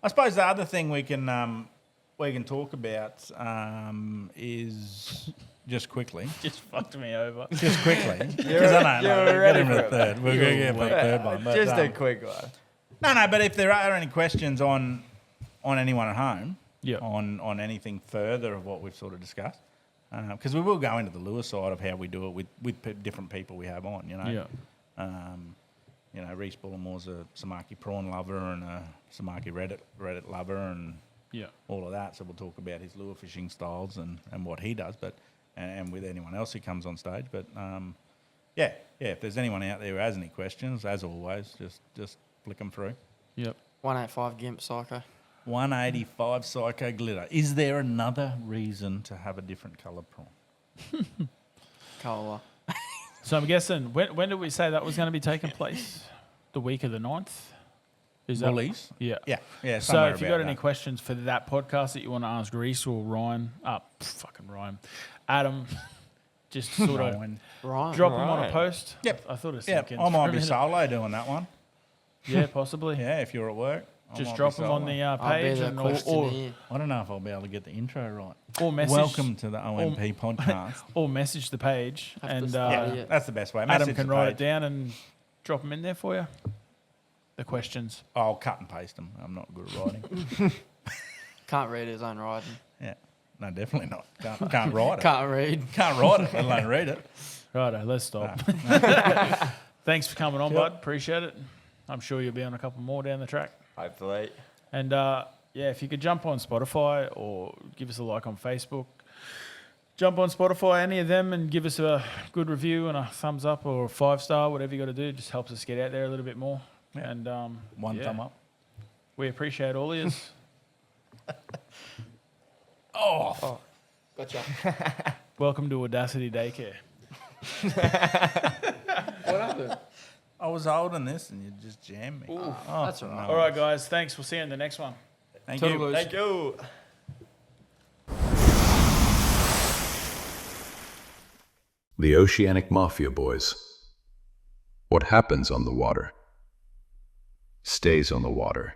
I suppose the other thing we can talk about is just quickly. Just fucked me over. Just quickly. Because I know, you're we'll ready get him for to it. third. We're going to get for the third one. But, Just a quick one. No, but if there are any questions on anyone at home, Yep. on anything further of what we've sort of discussed, because we will go into the lure side of how we do it with different people we have on, you know. Yeah. Reese Bullimore's a Samaki prawn lover and a Samaki Reddit lover and Yeah. all of that. So we'll talk about his lure fishing styles and what he does, but and with anyone else who comes on stage. But if there's anyone out there who has any questions, as always, just flick them through. Yep. 185 Gimp Psycho. 185 Psycho Glitter. Is there another reason to have a different colour prawn? Cola. So I'm guessing, when did we say that was going to be taking place? The week of the 9th? Is that Bullies. Yeah. Yeah. So somewhere if you about got any that. questions for that podcast that you want to ask Reese or Ryan, Adam, just sort of Ryan. drop them on a Ryan. post. Yep. I thought of Yeah, sinking I for might a be minute. solo doing that one. Yeah, possibly. Yeah, if you're at work. I Just might drop be them on solo. the I'll be page the and questionnaire. I don't know if I'll be able to get the intro right. or message. Welcome to the OMP podcast. Or message the page, Have to and start Yeah, Yeah. that's the best way. Adam Message can the write it page. down and drop them in there for you. The questions. I'll cut and paste them. I'm not good at writing. Can't read his own writing. Yeah, no, definitely not. Can't write it. Can't read. Can't write it, let alone read it. Righto, let's stop. Thanks for coming on, bud. Appreciate it. I'm sure you'll be on a couple more down the track. Hopefully. And yeah, if you could jump on Spotify or give us a like on Facebook, jump on Spotify, any of them, and give us a good review and a thumbs up or a 5-star, whatever you got to do. Just helps us get out there a little bit more. Yeah. And One yeah, thumb up. we appreciate all yours. Oh, Gotcha. Welcome to Audacity Daycare. What happened? I was holding this and you just jammed me. Oh, that's all right. All right, guys. Thanks. We'll see you in the next one. Thank you. Toodaloos. Thank you. The Oceanic Mafia boys. What happens on the water stays on the water.